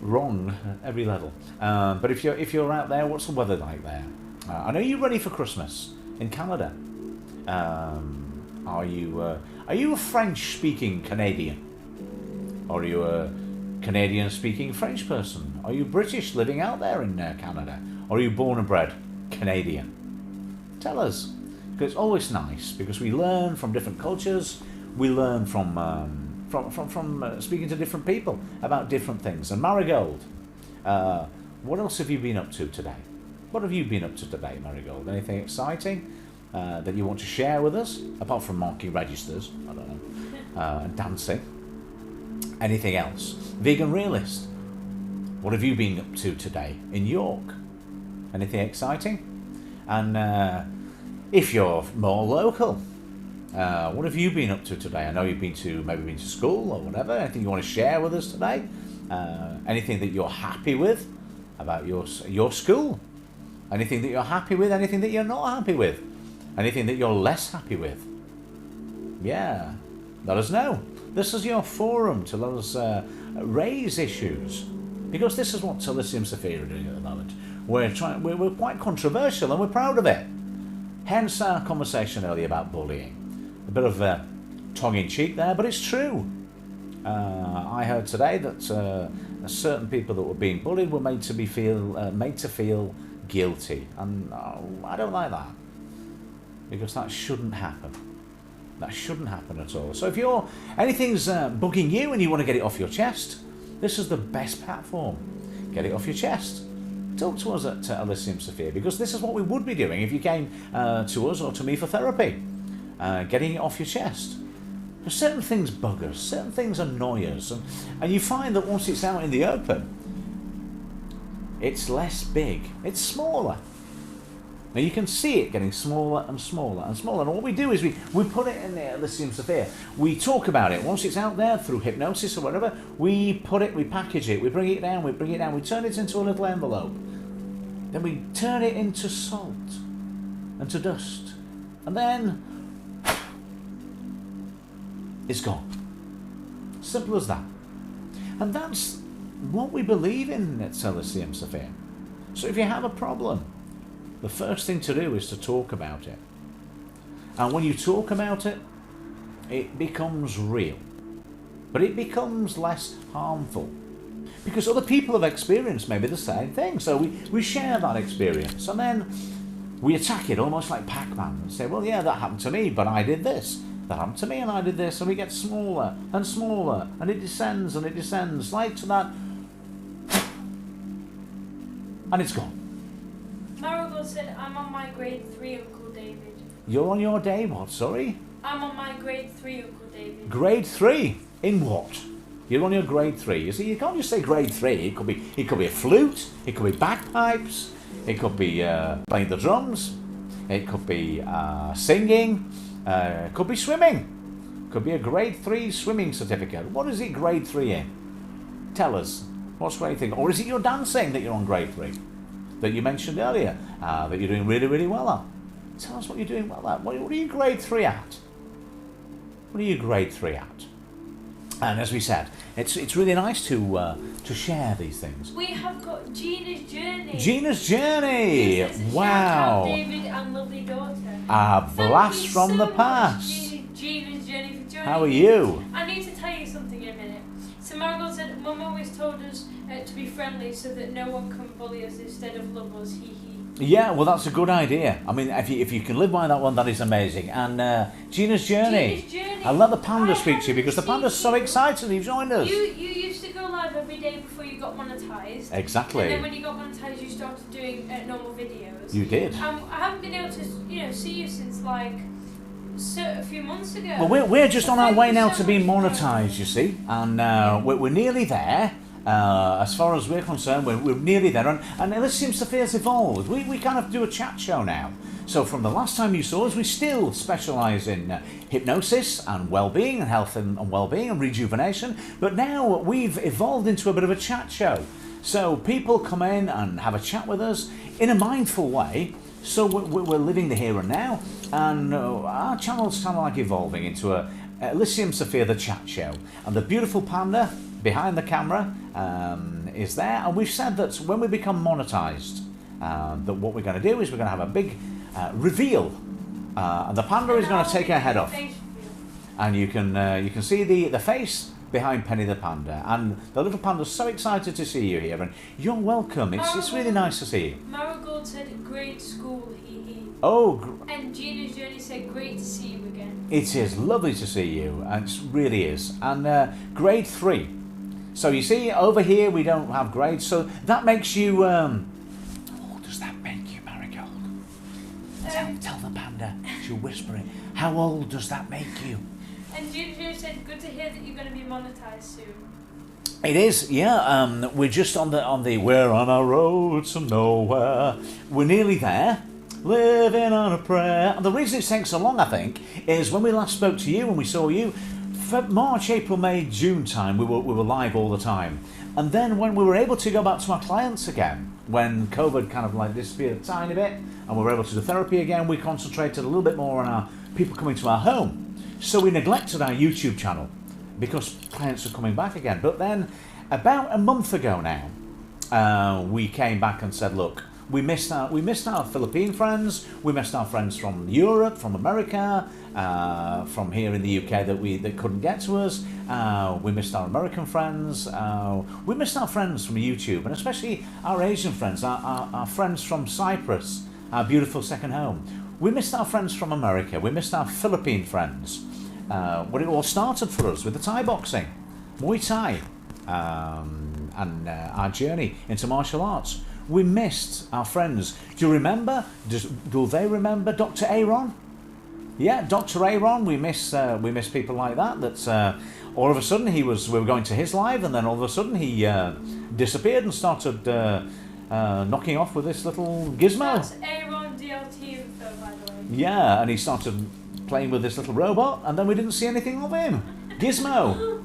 wrong at every level. But if you're out there, what's the weather like there? I know you're ready for Christmas in Canada. Are you a French-speaking Canadian? Or are you a Canadian-speaking French person? Are you British living out there in Canada? Or are you born and bred Canadian? Tell us, because it's always nice, because we learn from different cultures. We learn from speaking to different people about different things. And Marigold, what else have you been up to today? What have you been up to today, Marigold? Anything exciting that you want to share with us, apart from marking registers? I don't know, and dancing. Anything else? Vegan Realist, what have you been up to today in York? Anything exciting? And if you're more local, what have you been up to today? I know you've maybe been to school or whatever. Anything you want to share with us today? Anything that you're happy with about your school? Anything that you're happy with? Anything that you're not happy with? Anything that you're less happy with? Yeah, let us know. This is your forum to let us raise issues, because this is what Silesium Sophia are doing at the moment. We're quite controversial and we're proud of it. Hence our conversation earlier about bullying. A bit of tongue-in-cheek there, but it's true. I heard today that certain people that were being bullied were made to feel guilty, and I don't like that, because that shouldn't happen. That shouldn't happen at all. So if anything's bugging you and you want to get it off your chest, this is the best platform. Get it off your chest. Talk to us at Elysium Sophia, because this is what we would be doing if you came to us or to me for therapy. Getting it off your chest. Because certain things bug us, certain things annoy us, and you find that once it's out in the open, it's less big, it's smaller. Now you can see it getting smaller and smaller and smaller. And what we do is we put it in the Elysium Sophia. We talk about it. Once it's out there through hypnosis or whatever, we package it, we bring it down, we turn it into a little envelope. Then we turn it into salt and to dust. And then it's gone. Simple as that. And that's what we believe in at Elysium Sophia. So if you have a problem, the first thing to do is to talk about it. And when you talk about it, it becomes real. But it becomes less harmful. Because other people have experienced maybe the same thing. So we share that experience. And then we attack it almost like Pac-Man and say, well, yeah, that happened to me, but I did this. That happened to me and I did this. And we get smaller and smaller. And it descends and it descends. Like to that. And it's gone. Marigold said, I'm on my grade 3, Uncle David. You're on your day what, sorry? I'm on my grade 3, Uncle David. Grade 3? In what? You're on your grade 3. You see, you can't just say grade 3. It could be a flute, it could be bagpipes, it could be playing the drums, it could be singing, it could be swimming. It could be a grade 3 swimming certificate. What is it grade 3 in? Tell us. What's grade 3? Or is it your dancing that you're on grade 3? That you mentioned earlier, that you're doing really, really well at. Tell us what you're doing well at. What are you grade 3 at? What are you grade 3 at? And as we said, it's really nice to share these things. We have got Gina's Journey. Gina's Journey! Yes, Wow! shout out David and lovely daughter. A blast from the past. Gina's Journey for joining How are you? I need to tell you something in a minute. So So Marigold said, Mum always told us to be friendly so that no one can bully us instead of love us. Hee hee. Yeah, well, that's a good idea. I mean, if you can live by that one, that is amazing. And Gina's Journey. Gina's Journey. I'll let the panda speak to you haven't because the panda's so seen you. excited he's joined us. You used to go live every day before you got monetized. Exactly. And then when you got monetized, you started doing normal videos. You did. I haven't been able to, see you since like a few months ago. Well, we're just on our Thank way you now so to being much. monetised, you see, and we're nearly there. As far as we're concerned, we're nearly there, and Elysium Sophia's evolved. We kind of do a chat show now. So from the last time you saw us, we still specialise in hypnosis and well-being and health and well-being and rejuvenation, but now we've evolved into a bit of a chat show. So people come in and have a chat with us in a mindful way. So we're living the here and now, and our channel's kind of like evolving into a Elysium Sophia, the chat show. And the beautiful panda behind the camera is there, and we've said that when we become monetized, that what we're going to do is we're going to have a big reveal, and the panda is going to take her head off, and you can see the face behind Penny the panda, and the little panda's so excited to see you here, and you're welcome. It's really nice to see you. Marigold said, great school, hee hee. Oh, And Gina's Journey said, great to see you again. it is lovely to see you, and it really is. And grade 3. So you see, over here we don't have grades, so that makes you. How old does that make you, Marigold? Tell the panda. She'll whisper it. How old does that make you? And Gina's Journey said, good to hear that you're going to be monetized soon. It is, yeah. We're just on the. We're on a road to nowhere. We're nearly there. Living on a prayer. And the reason it's taken so long, I think, is when we last spoke to you, when we saw you, for March, April, May, June time, we were live all the time. And then when we were able to go back to our clients again, when COVID kind of like disappeared a tiny bit, and we were able to do therapy again, we concentrated a little bit more on our people coming to our home. So we neglected our YouTube channel because clients are coming back again. But then, about a month ago now, we came back and said, look, we missed our Philippine friends, we missed our friends from Europe, from America, from here in the UK that couldn't get to us. We missed our American friends. We missed our friends from YouTube, and especially our Asian friends, our friends from Cyprus, our beautiful second home. We missed our friends from America. We missed our Philippine friends. When it all started for us with the Thai boxing, Muay Thai, and our journey into martial arts. We missed our friends. Do you remember? Do they remember Dr. Aaron? Yeah, Dr. Aaron. We miss people like that. That all of a sudden we were going to his live, and then all of a sudden he disappeared and started knocking off with this little gizmo. That's Aaron DLT info, by the way. Yeah, and he started playing with this little robot, and then we didn't see anything of him. Gizmo.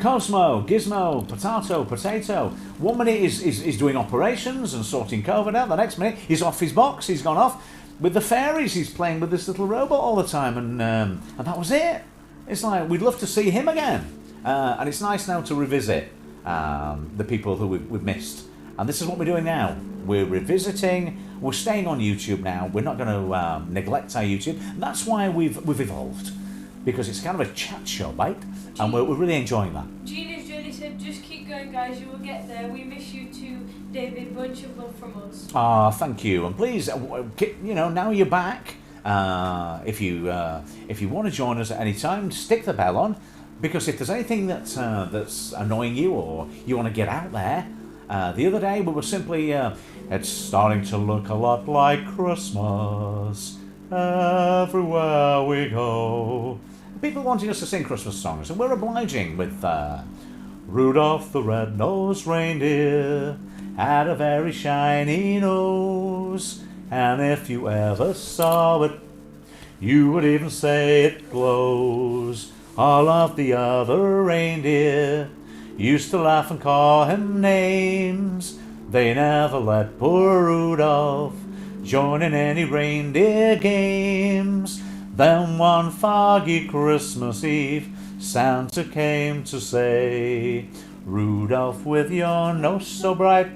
Cosmo, Gizmo, Potato. 1 minute he's doing operations and sorting COVID out. The next minute he's off his box. He's gone off with the fairies. He's playing with this little robot all the time, and that was it. It's like we'd love to see him again, and it's nice now to revisit the people who we've missed. And this is what we're doing now. We're revisiting. We're staying on YouTube now. We're not going to neglect our YouTube. That's why we've evolved, because it's kind of a chat show, right? And we're really enjoying that. Gina's Journey said, just keep going, guys, you will get there. We miss you too, David. Bunch of love from us. Thank you. And please, now you're back. If you want to join us at any time, stick the bell on, because if there's anything that's annoying you or you want to get out there, the other day we were simply, it's starting to look a lot like Christmas everywhere we go. People wanting us to sing Christmas songs, and we're obliging with Rudolph the Red-Nosed Reindeer had a very shiny nose, and if you ever saw it, you would even say it glows. All of the other reindeer used to laugh and call him names. They never let poor Rudolph join in any reindeer games. Then one foggy Christmas Eve, Santa came to say, Rudolph, with your nose so bright,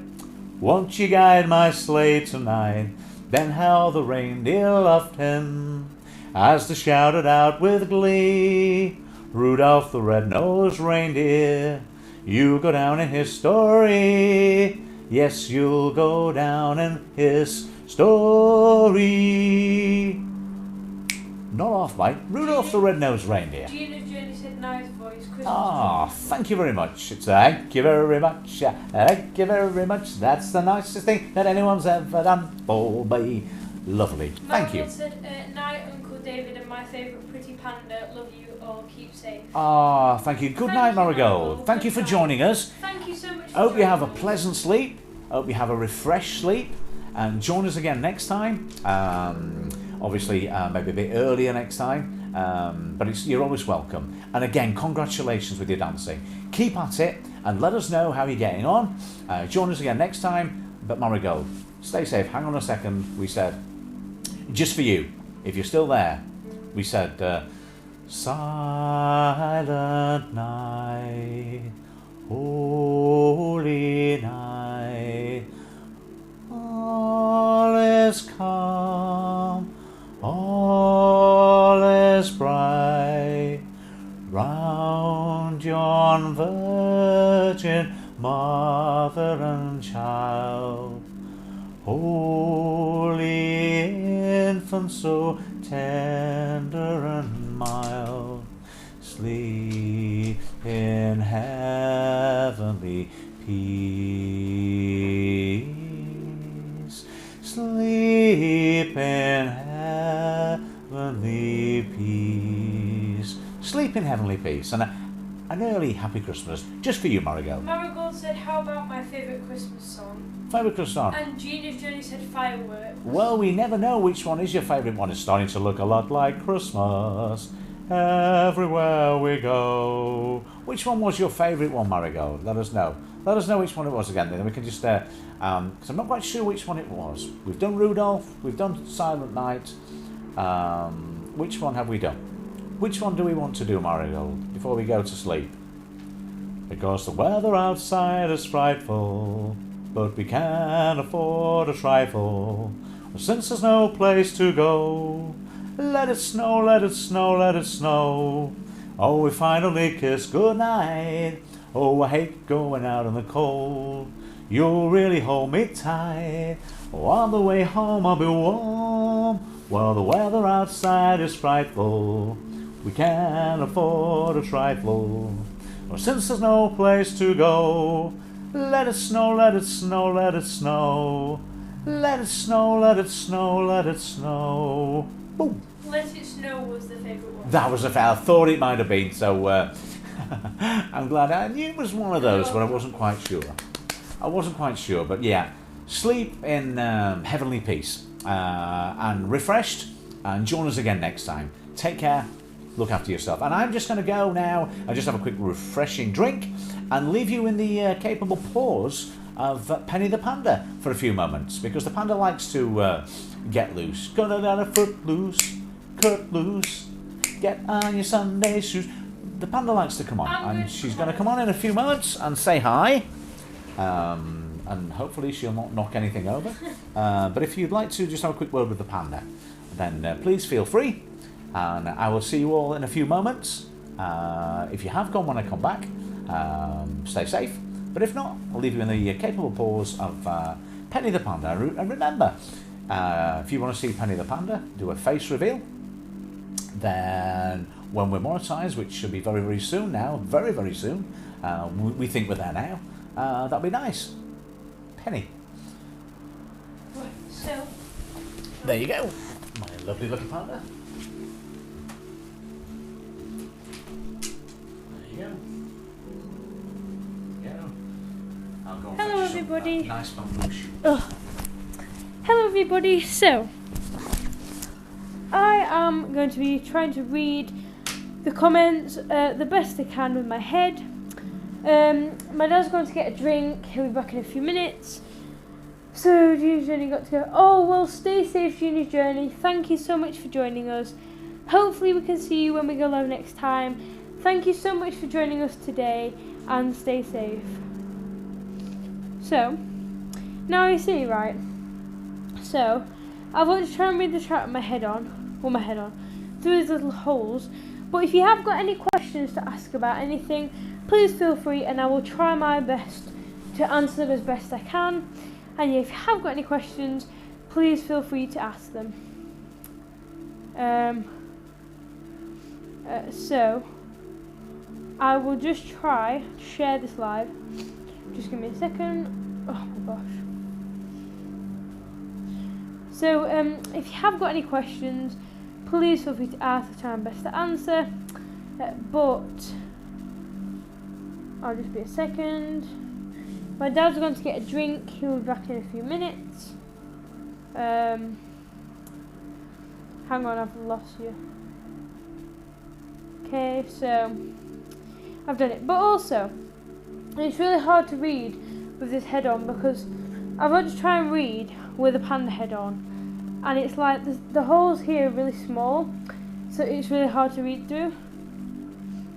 won't you guide my sleigh tonight? Then how the reindeer loved him as they shouted out with glee, Rudolph the red-nosed reindeer You'll go down in history. Yes, you'll go down in history. Not off, mate. Rudolph the Red-Nosed Reindeer. Gina's Journey said nice voice. Christmas Ah, thank you very much. Thank you very much. Thank you very much. That's the nicest thing that anyone's ever done for me. Lovely. Thank you. Marigold said, night, Uncle David, and my favourite pretty panda. Love you all. Keep safe. Ah, thank you. Good Thank night, you, Marigold. Marigold. Thank you Good for night. joining us. Thank you so much. For Hope you have a joining us. pleasant sleep. Hope you have a refreshed sleep. And join us again next time. Obviously, maybe a bit earlier next time. But you're always welcome. And again, congratulations with your dancing. Keep at it and let us know how you're getting on. Join us again next time. But Marigold, stay safe. Hang on a second. We said, just for you, if you're still there, we said, silent night, holy night, all is calm, all is bright, round yon virgin mother and child, holy infant so tender and mild, sleep in heavenly peace, sleep in heavenly peace, sleep in heavenly peace. And an early happy Christmas just for you, Marigold. Marigold said, how about my favourite Christmas song? Favourite Christmas song? And Gina's Journey said fireworks. Well, we never know which one is your favourite one. It's starting to look a lot like Christmas everywhere we go. Which one was your favourite one, Marigold? Let us know. Let us know which one it was again, then we can just, because I'm not quite sure which one it was. We've done Rudolph, we've done Silent Night. Which one have we done? Which one do we want to do, Marigold, before we go to sleep? Because the weather outside is frightful, but we can't afford a trifle. Since there's no place to go, let it snow, let it snow, let it snow. Oh, we finally kiss goodnight. Oh, I hate going out in the cold. You'll really hold me tight. Oh, on the way home I'll be warm. Well, the weather outside is frightful. We can't afford a trifle. Well, since there's no place to go, let it snow, let it snow, let it snow. Let it snow, let it snow, let it snow. Boom. Let It Snow was the favourite one. That was I thought it might have been, so I'm glad I knew it was one of those, but I wasn't quite sure. I wasn't quite sure, but yeah. Sleep in heavenly peace and refreshed, and join us again next time. Take care, look after yourself. And I'm just going to go now and just have a quick refreshing drink and leave you in the capable paws of Penny the Panda for a few moments, because the panda likes to get loose. Gonna let her foot loose, cut loose, get on your Sunday shoes. The panda likes to come on, and she's going to come on in a few moments and say hi. And hopefully she'll not knock anything over. But if you'd like to just have a quick word with the panda, then please feel free. And I will see you all in a few moments. If you have gone when I come back, stay safe. But if not, I'll leave you in the capable paws of Penny the Panda. And remember, if you want to see Penny the Panda do a face reveal, then when we're monetised, which should be very, very soon now, very, very soon, we think we're there now, that'd be nice. Penny. Right, so, There you go. My lovely little panda. There you go. There you go. I'll go and Hello, fetch some, everybody. nice bamboosh. hello everybody. So, I am going to be trying to read the comments the best I can with my head. My dad's going to get a drink. He'll be back in a few minutes. So, Gina's Journey got to go. Oh, well, stay safe, Gina's Journey. Thank you so much for joining us. Hopefully we can see you when we go live next time. Thank you so much for joining us today, and stay safe. So, now you see, right? So, I want to try and read the chat with my head on. With my head on. Through these little holes. But if you have got any questions to ask about anything, please feel free, and I will try my best to answer them as best I can. And if you have got any questions, please feel free to ask them. So I will just try to share this live. Just give me a second. Oh my gosh. So if you have got any questions, please feel free to ask. I'll try my best to answer. But I'll just be a second. My dad's going to get a drink. He'll be back in a few minutes. Hang on, I've lost you. Okay, so I've done it. But also, it's really hard to read with this head on because I've got to try and read with a panda head on. And it's like the holes here are really small, so it's really hard to read through.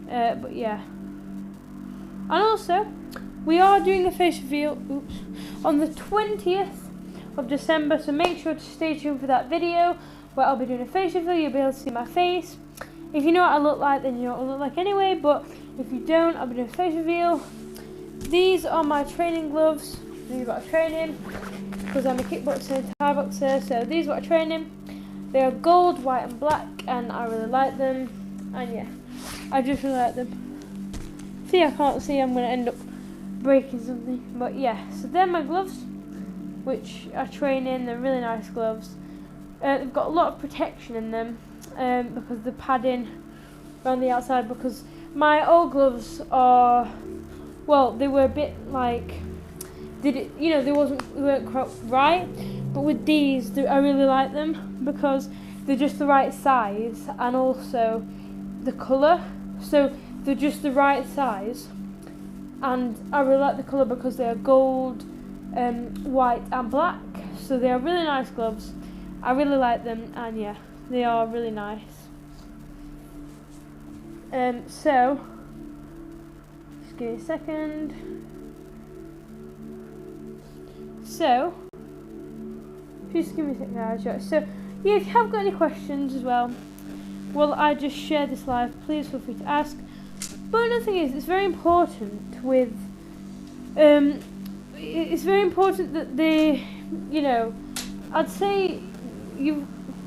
But yeah. And also, we are doing a face reveal on the 20th of December, so make sure to stay tuned for that video where I'll be doing a face reveal. You'll be able to see my face. If you know what I look like, then you know what I look like anyway, but if you don't, I'll be doing a face reveal. These are my training gloves. These are what I train in, because I'm a kickboxer and Thai boxer, so these are what I train in. They are gold, white and black, and I really like them, and yeah, I just really like them. See, I can't see, I'm going to end up breaking something, but yeah, so they're my gloves, which I train in. They're really nice gloves. They've got a lot of protection in them, because the padding around the outside, because my old gloves are, well, they were a bit like, they weren't quite right, but with these, I really like them because they're just the right size, and also the colour, so they're just the right size, and I really like the colour because they are gold, white and black, so they are really nice gloves. I really like them, and yeah, they are really nice. So just give me a second. So just give me a second, guys. So yeah, if you have got any questions as well, I just share this live, please feel free to ask. But another thing is, it's very important with it's very important that they, I'd say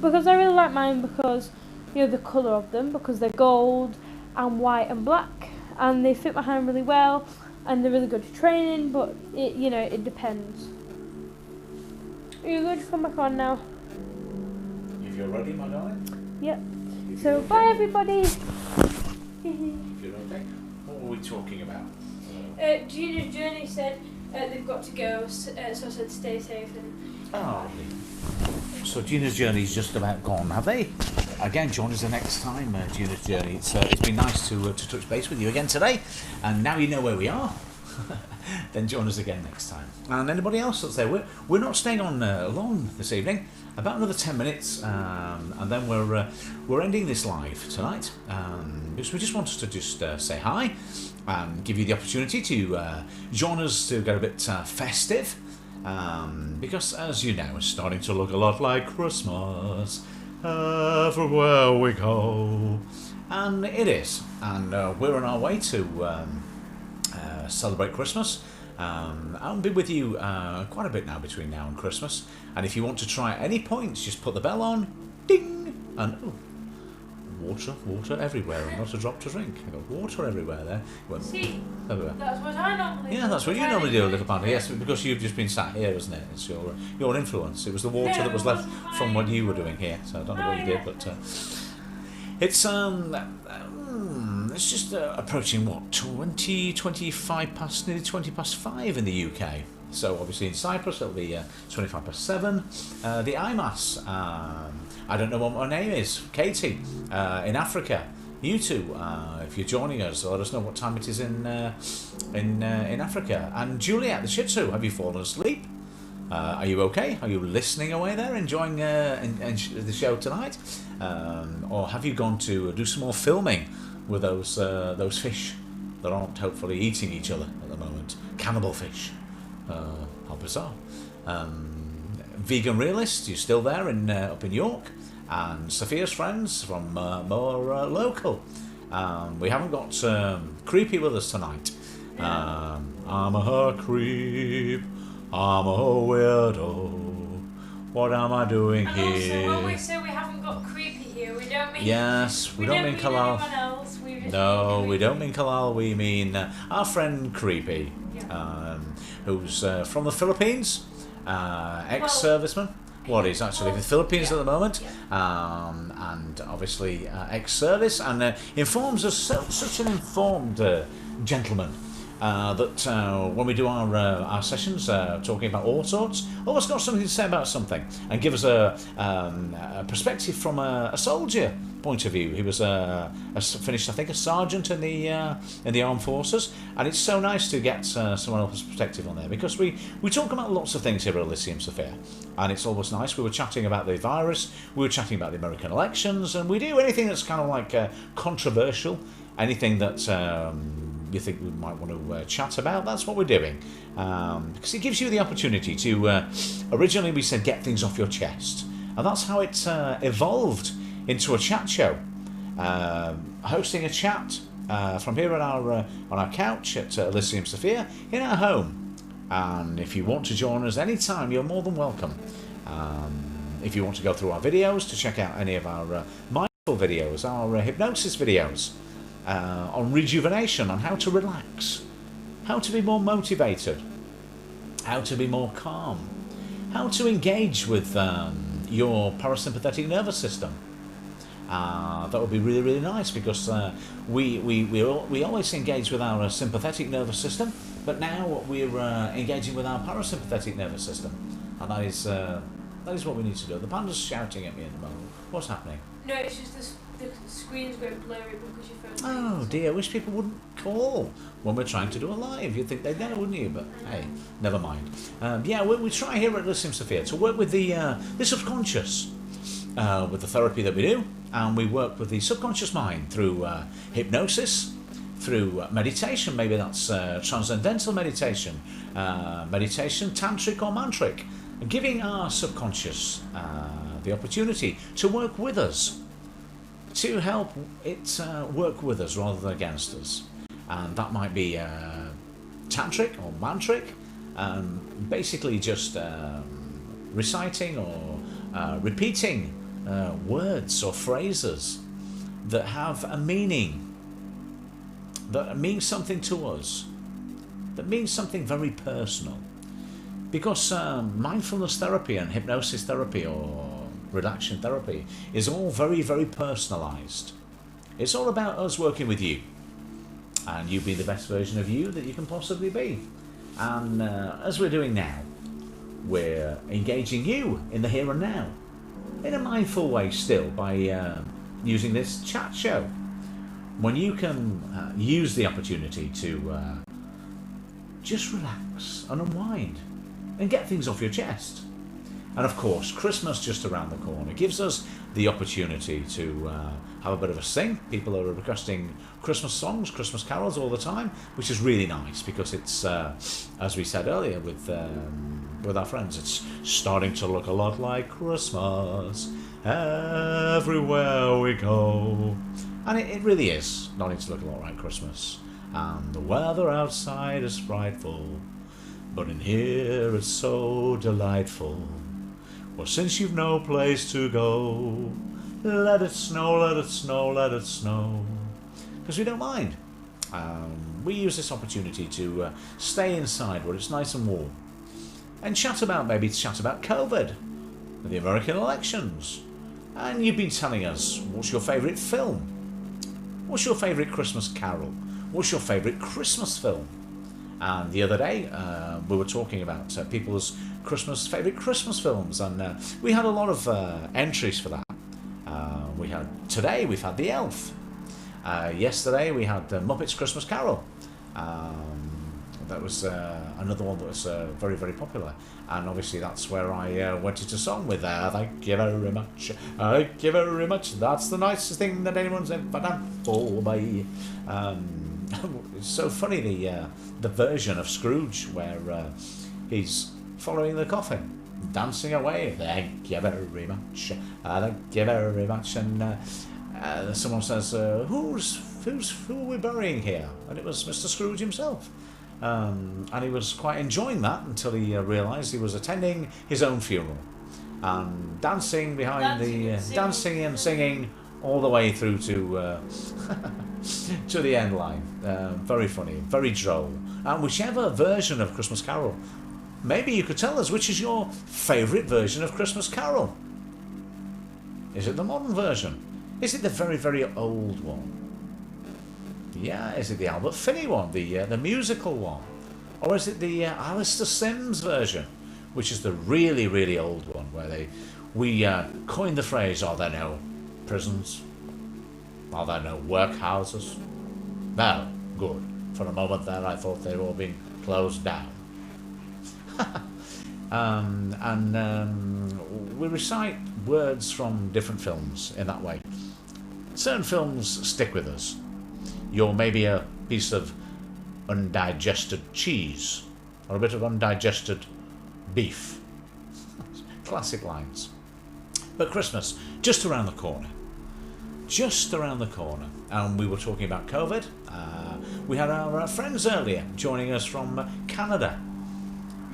because I really like mine because the colour of them, because they're gold and white and black, and they fit my hand really well, and they're really good for training. But it depends. Are you going to come back on now? If you're ready, my darling. Yep. So bye everybody. If you're okay. What were we talking about? Gina's Journey said they've got to go, so I said stay safe. And So Gina's Journey's just about gone, have they? Again, join us the next time, Gina's Journey. It's been nice to touch base with you again today, and now you know where we are. Then join us again next time. And anybody else that's there, we're not staying on long this evening. About another 10 minutes, and then we're ending this live tonight, because we just wanted to just say hi and give you the opportunity to join us to get a bit festive, because as you know, it's starting to look a lot like Christmas everywhere we go, and it is, and we're on our way to celebrate Christmas. I'll be with you quite a bit now between now and Christmas, and if you want to try at any points, just put the bell on, ding, and water everywhere and not a drop to drink. You've got water everywhere there. see, Everywhere. that's what I normally do. Yeah, that's what you normally do, little panda. Yes, because you've just been sat here, isn't it? It's your influence. It was the water that was left from what you were doing here. So I don't know what you did, but it's it's just approaching what, 25 past, nearly 20 past 5 in the UK. So obviously in Cyprus it'll be 25 past 7. The IMAS, I don't know what my name is, Katie, in Africa. You two, if you're joining us, let us know what time it is in Africa. And Juliet, the Shih Tzu, have you fallen asleep? Are you okay? Are you listening away there, enjoying the show tonight? Or have you gone to do some more filming with those fish that aren't hopefully eating each other at the moment? Cannibal fish. How bizarre. Vegan Realist, you're still there up in York. And Sophia's friends from more local We haven't got Creepy with us tonight. I'm a creep, I'm a weirdo. What am I doing And here? also, when we say we haven't got Creepy here, we don't mean. Yes, we don't mean Kalal. anyone else. We just No, mean we Creepy. don't mean Kalal. We mean our friend Creepy, Yeah. who's from the Philippines, ex-serviceman. Well, he's actually in the Philippines at the moment, and obviously ex-service, and informs us such an informed gentleman. That when we do our sessions, talking about all sorts, always got something to say about something, and give us a perspective from a soldier point of view. He was finished, I think, a sergeant in the armed forces, and it's so nice to get someone else's perspective on there, because we talk about lots of things here at Elysium Sophia, and it's always nice. We were chatting about the virus, we were chatting about the American elections, and we do anything that's kind of like controversial, anything that you think we might want to chat about. That's what we're doing, because it gives you the opportunity to originally we said get things off your chest, and that's how it evolved into a chat show, hosting a chat from here on our couch at Elysium Sophia in our home. And if you want to join us anytime, you're more than welcome. If you want to go through our videos to check out any of our mindful videos, our hypnosis videos, on rejuvenation, on how to relax, how to be more motivated, how to be more calm, how to engage with your parasympathetic nervous system. That would be really, really nice, because we always engage with our sympathetic nervous system, but now we're engaging with our parasympathetic nervous system, and that is what we need to do. The panda's shouting at me at the moment. What's happening? No, it's just the screen's going blurry because your phone's Oh dear, I wish people wouldn't call when we're trying to do a live. You'd think they'd know, wouldn't you? But hey, never mind. We try here at Elysium Sophia to work with the subconscious, with the therapy that we do, and we work with the subconscious mind through hypnosis, through meditation. Maybe that's transcendental meditation, meditation, tantric or mantric, giving our subconscious the opportunity to work with us, to help it work with us rather than against us. And that might be tantric or mantric, basically just reciting or repeating words or phrases that have a meaning, that means something to us, that means something very personal. Because mindfulness therapy and hypnosis therapy or relaxation therapy is all very, very personalised. It's all about us working with you, and you be the best version of you that you can possibly be. And as we're doing now, we're engaging you in the here and now in a mindful way still, by using this chat show, when you can use the opportunity to just relax and unwind and get things off your chest. And of course, Christmas just around the corner gives us the opportunity to have a bit of a sing. People are requesting Christmas songs, Christmas carols all the time, which is really nice, because it's, as we said earlier with our friends, it's starting to look a lot like Christmas everywhere we go. And it really is starting to look a lot like Christmas. And the weather outside is frightful, but in here it's so delightful. Well, since you've no place to go, let it snow, let it snow, let it snow. Because we don't mind. We use this opportunity to stay inside where it's nice and warm, and chat about COVID, the American elections. And you've been telling us, what's your favourite film? What's your favourite Christmas carol? What's your favourite Christmas film? And the other day, we were talking about people's favourite Christmas films, and we had a lot of entries for that. Today we've had The Elf. Yesterday we had Muppets Christmas Carol. That was another one that was very, very popular. And obviously that's where I went into song with thank you very much, thank you very much, that's the nicest thing that anyone's ever done for me. It's so funny, the version of Scrooge where he's following the coffin, dancing away, thank you very much, thank you very much, and someone says, whose who are we burying here? And it was Mr. Scrooge himself. And he was quite enjoying that until he realised he was attending his own funeral and dancing behind dancing and singing all the way through to to the end line. Very funny, very droll. And whichever version of Christmas Carol, maybe you could tell us which is your favourite version of Christmas Carol. Is it the modern version? Is it the very, very old one? Yeah, is it the Albert Finney one, the musical one? Or is it the Alistair Sims version, which is the really, really old one, where we coined the phrase, are there no prisons? Are there no workhouses? No, good. For a moment there I thought they'd all been closed down. We recite words from different films in that way. Certain films stick with us. You're maybe a piece of undigested cheese or a bit of undigested beef. Classic lines. But Christmas, just around the corner. Just around the corner. And we were talking about COVID. We had our friends earlier joining us from Canada.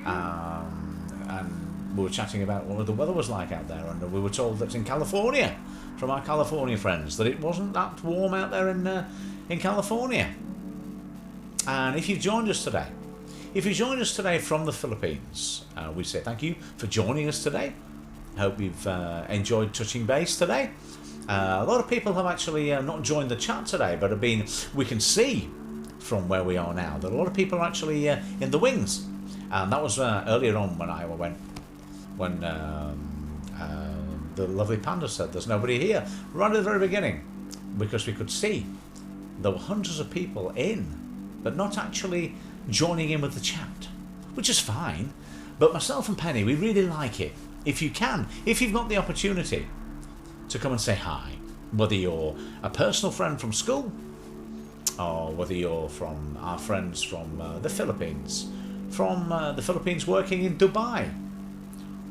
And we were chatting about what the weather was like out there. And we were told that in California, from our California friends, that it wasn't that warm out there in California. And if you've joined us today from the Philippines, we say thank you for joining us today. I hope you've enjoyed touching base today. A lot of people have actually not joined the chat today, but we can see from where we are now that a lot of people are actually in the wings. And that was earlier on when the lovely Panda said there's nobody here, right at the very beginning, because we could see there were hundreds of people in, but not actually joining in with the chat, which is fine. But myself and Penny, we really like it. If you've got the opportunity to come and say hi, whether you're a personal friend from school, or whether you're from our friends from the Philippines, working in Dubai,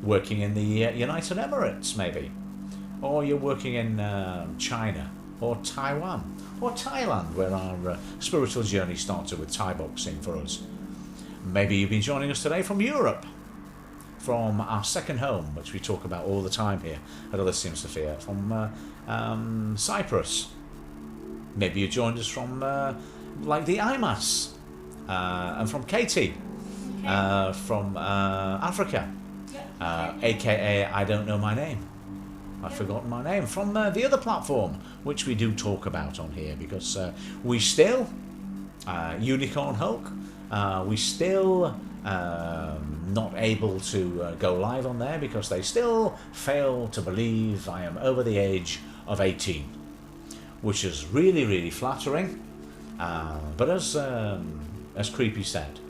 working in the United Emirates maybe, or you're working in China or Taiwan or Thailand, where our spiritual journey started with Thai boxing for us. Maybe you've been joining us today from Europe, from our second home, which we talk about all the time here at Elysium Sophia, from Cyprus. Maybe you joined us from like the IMAS, and from Katie, from Africa, aka I don't know my name. I've forgotten my name. From the other platform, which we do talk about on here, because we still, Unicorn Hulk, we still not able to go live on there because they still fail to believe I am over the age of 18, which is really, really flattering. But as Creepy said,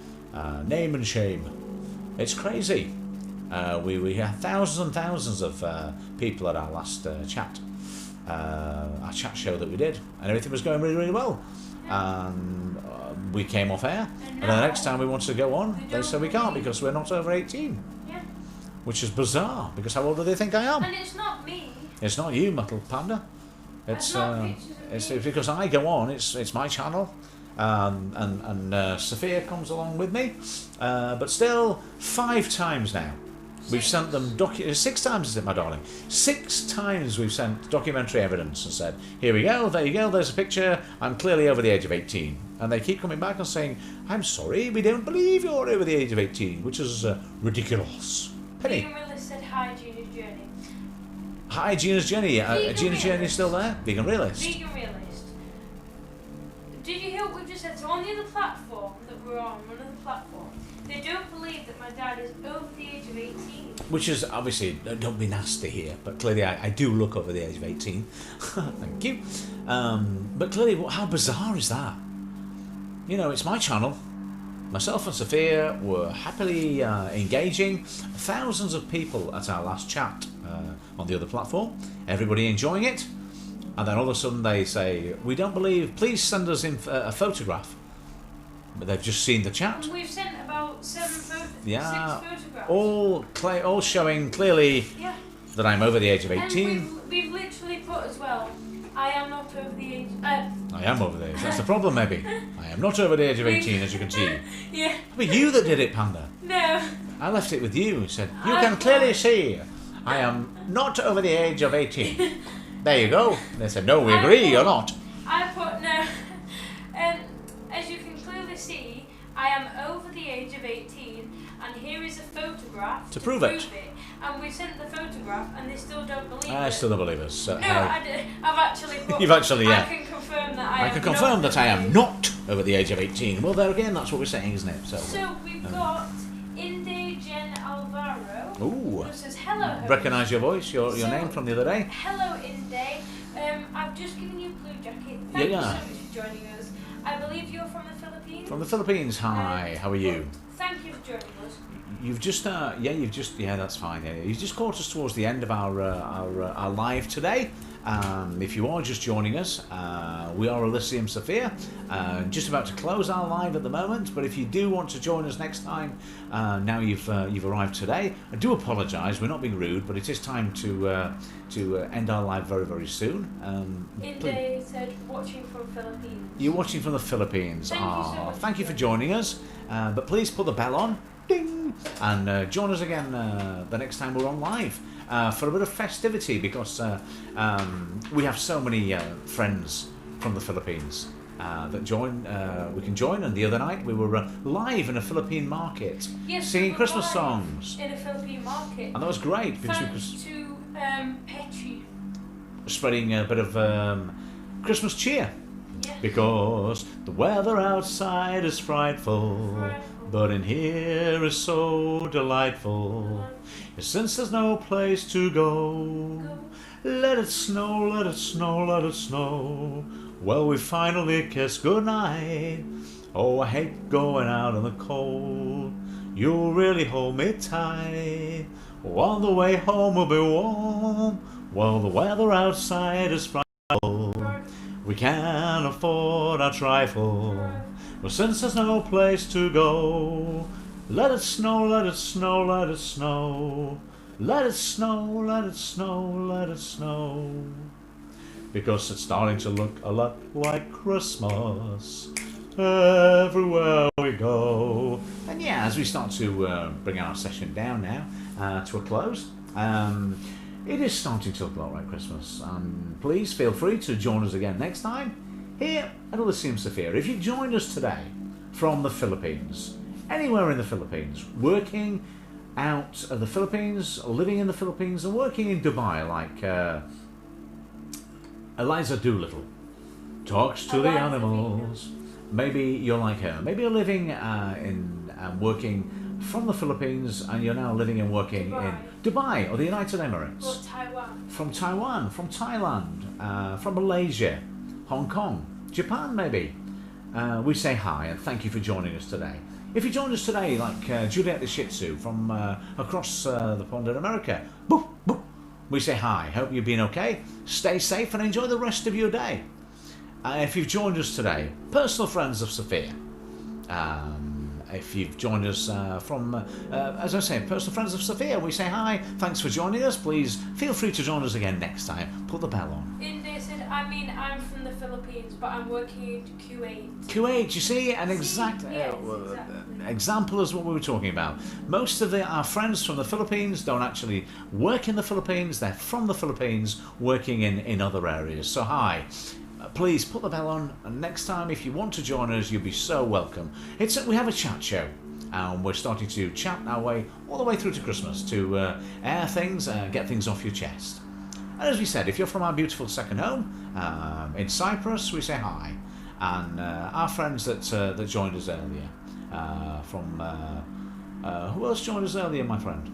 name and shame. It's crazy. We had thousands and thousands of people at our last chat, our chat show that we did, and everything was going really, really well. We came off air, and the next time we wanted to go on, they said we can't because we're not over 18. Yeah. Which is bizarre, because how old do they think I am? And it's not me. It's not you, Metal Panda. It's because I go on. It's my channel, and Sophia comes along with me. But still, 5 times now. We've sent them 6 times, is it, my darling? 6 times we've sent documentary evidence and said, here we go, there you go, there's a picture, I'm clearly over the age of 18. And they keep coming back and saying, I'm sorry, we don't believe you're over the age of 18, which is ridiculous. Penny. Vegan Realist said hi, Gina's Journey. Hi, Gina's Journey. Gina's Journey is still there? Vegan Realist. Vegan Realist. Did you hear what we just said? So on the other platform that we're on another platform, they don't believe that my dad is over the age of 18. Which is, obviously, don't be nasty here, but clearly I do look over the age of 18. Thank you. But clearly, how bizarre is that? You know, it's my channel. Myself and Sophia were happily engaging. Thousands of people at our last chat on the other platform. Everybody enjoying it. And then all of a sudden they say, we don't believe, please send us in a photograph. But they've just seen the chat. And we've sent about 6 photographs. All showing clearly that I'm over the age of 18. And we've literally put as well, I am not over the age, I am over the age. That's the problem, maybe. I am not over the age of 18, as you can see. Yeah. But you that did it, Panda. No. I left it with you. Said, you can clearly see I am not over the age of 18. There you go. They said, no, we agree, you're not. I put no. As you can clearly see, I am over the age of 18, and here is a photograph To prove it. And we sent the photograph, and they still don't believe it. I still don't believe us. No, I've actually put. You've actually, yeah. I can confirm that I I am can confirm not that I am not over the age of 18. Well, there again, that's what we're saying, isn't it? So we've got Inde Jen Alvaro. Ooh. Who says hello. Host. Recognise your voice, your name from the other day. Hello, Inde. I've just given you a blue jacket. Thank you so much for joining us. I believe you're from the Philippines. From the Philippines. Hi. How are you? Thank you for joining us. You've just, that's fine. Yeah, you've just caught us towards the end of our live today. If you are just joining us, we are Elysium Sophia, just about to close our live at the moment. But if you do want to join us next time, now you've arrived today, I do apologise. We're not being rude, but it is time to end our live very, very soon. Inde said, watching from Philippines. You're watching from the Philippines. Thank you so much Thank you for joining us. But please put the bell on. Ding! And join us again the next time we're on live for a bit of festivity, because we have so many friends from the Philippines that join. We can join. And the other night we were live in a Philippine market, Yes, singing we were Christmas live songs, in a Philippine market. and that was great because we Thanks was to Petri. spreading a bit of Christmas cheer. Yeah. Because the weather outside is frightful, but in here is so delightful. Since there's no place to go, let it snow, let it snow, let it snow. Well, we finally kiss goodnight. Oh, I hate going out in the cold. You'll really hold me tight. Oh, on the way home we'll be warm. Well, the weather outside is frightful. We can't afford a trifle. But since there's no place to go, let it snow, let it snow, let it snow. Let it snow, let it snow, let it snow. Because it's starting to look a lot like Christmas everywhere we go. And yeah, as we start to bring our session down now to a close, it is starting to look a lot like Christmas. Please feel free to join us again next time here at Elysium Sophia. If you joined us today from the Philippines, anywhere in the Philippines, working out of the Philippines, living in the Philippines, and working in Dubai, like Eliza Doolittle talks to the animals. Maybe you're like her. Maybe you're living working from the Philippines, and you're now living and working in Dubai or the United Emirates. Or Taiwan. From Taiwan, from Thailand, from Malaysia, Hong Kong, Japan maybe. We say hi and thank you for joining us today. If you joined us today, like Juliet the Shih Tzu from across the pond in America, boop, boop, we say hi. Hope you've been okay. Stay safe and enjoy the rest of your day. If you've joined us today, personal friends of Sophia. If you've joined us from, as I say, personal friends of Sophia, we say hi. Thanks for joining us. Please feel free to join us again next time. Put the bell on. Inde said, I'm from the Philippines, but I'm working in Kuwait. Kuwait, you see, an exact Yes, exactly. example is what we were talking about. Most of our friends from the Philippines don't actually work in the Philippines. They're from the Philippines, working in other areas. So hi. Please put the bell on, and next time if you want to join us, you'll be so welcome. We have a chat show, and we're starting to chat our way all the way through to Christmas to air things, get things off your chest. And as we said, if you're from our beautiful second home in Cyprus, we say hi. And our friends that joined us earlier who else joined us earlier, my friend?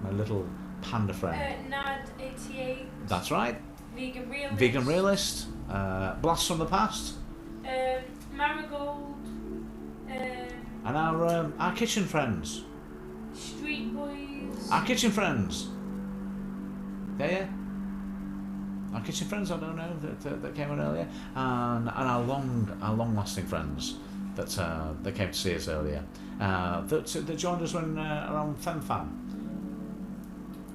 My little panda friend. Nad88. That's right. Vegan Realist. Vegan Realist. Blast from the Past. Marigold. And our kitchen friends. Street Boys. Our kitchen friends. Yeah. Our kitchen friends, I don't know, that came in earlier. And our long-lasting friends that came to see us earlier. That joined us when around FemFam.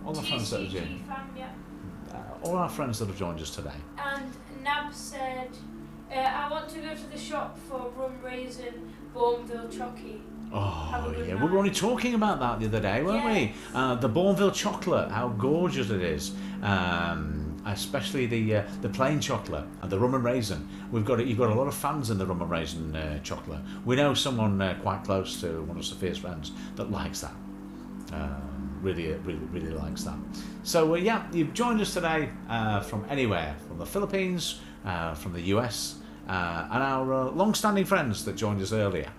All the friends that have joined. Yeah. All our friends that have joined us today. And Nab said, I want to go to the shop for rum raisin Bourneville chocky. Have Oh a good yeah, we night. were only talking about that the other day, weren't we? The Bourneville chocolate, how gorgeous it is. Especially the plain chocolate and the rum and raisin. You've got a lot of fans in the rum and raisin chocolate. We know someone quite close to one of Sophia's friends that likes that. Really likes that. So yeah, you've joined us today from anywhere, from the Philippines, from the US, and our long-standing friends that joined us earlier.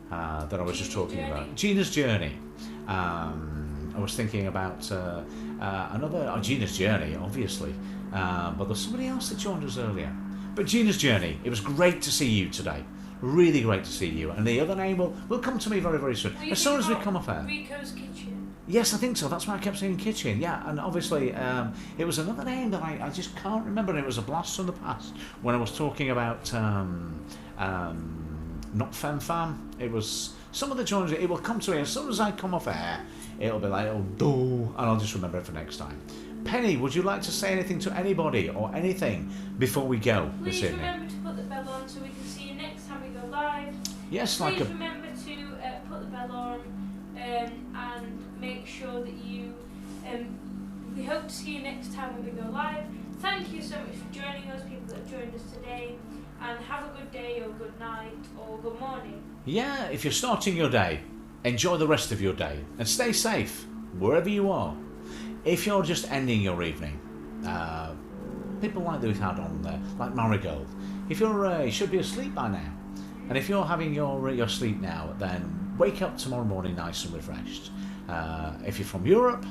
That I was just talking about. Gina's Journey. I was thinking about Gina's Journey, obviously, but there's somebody else that joined us earlier. But Gina's Journey, it was great to see you today. Really great to see you. And the other name will come to me very, very soon. As soon as we come off air. Rico's Kitchen. Yes, I think so. That's why I kept saying kitchen. Yeah, and obviously it was another name that I just can't remember. It was a blast from the past when I was talking about not Femme Fam. It was some of the joiners. It will come to me as soon as I come off air. It'll be like, oh, do, and I'll just remember it for next time. Penny, would you like to say anything to anybody or anything before we go this Please evening? remember to put the bell on so we can see you next time we go live. Yes, Please like a remember to put the bell on and make sure that you. We hope to see you next time when we go live. Thank you so much for joining us, people that have joined us today, and have a good day or good night or good morning. Yeah, if you're starting your day, enjoy the rest of your day and stay safe wherever you are. If you're just ending your evening, people like we've had on there, like Marigold, if you're you should be asleep by now, and if you're having your sleep now, then wake up tomorrow morning nice and refreshed. If you're from Europe,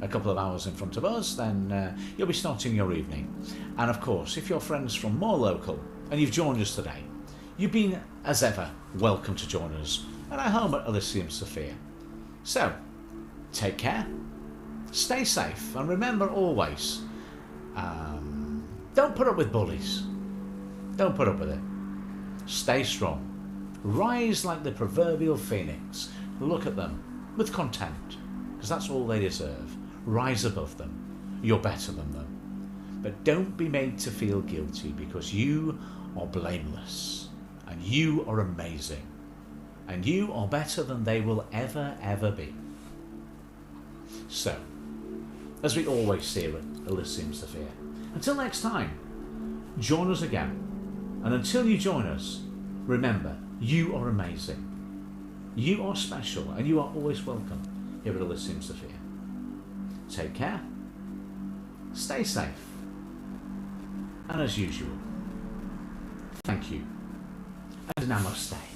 a couple of hours in front of us, then you'll be starting your evening. And of course, if you're friends from more local and you've joined us today, you've been, as ever, welcome to join us at our home at Elysium Sophia. So, take care, stay safe, and remember always, don't put up with bullies. Don't put up with it. Stay strong. Rise like the proverbial phoenix. Look at them with contempt, because that's all they deserve. Rise above them. You're better than them. But don't be made to feel guilty, because you are blameless, and you are amazing, and you are better than they will ever be. So, as we always say at Elysium Sophia, until next time, join us again. And until you join us, remember, you are amazing. You are special, and you are always welcome here at Elysium Sophia. Take care, stay safe, and as usual, thank you, and namaste.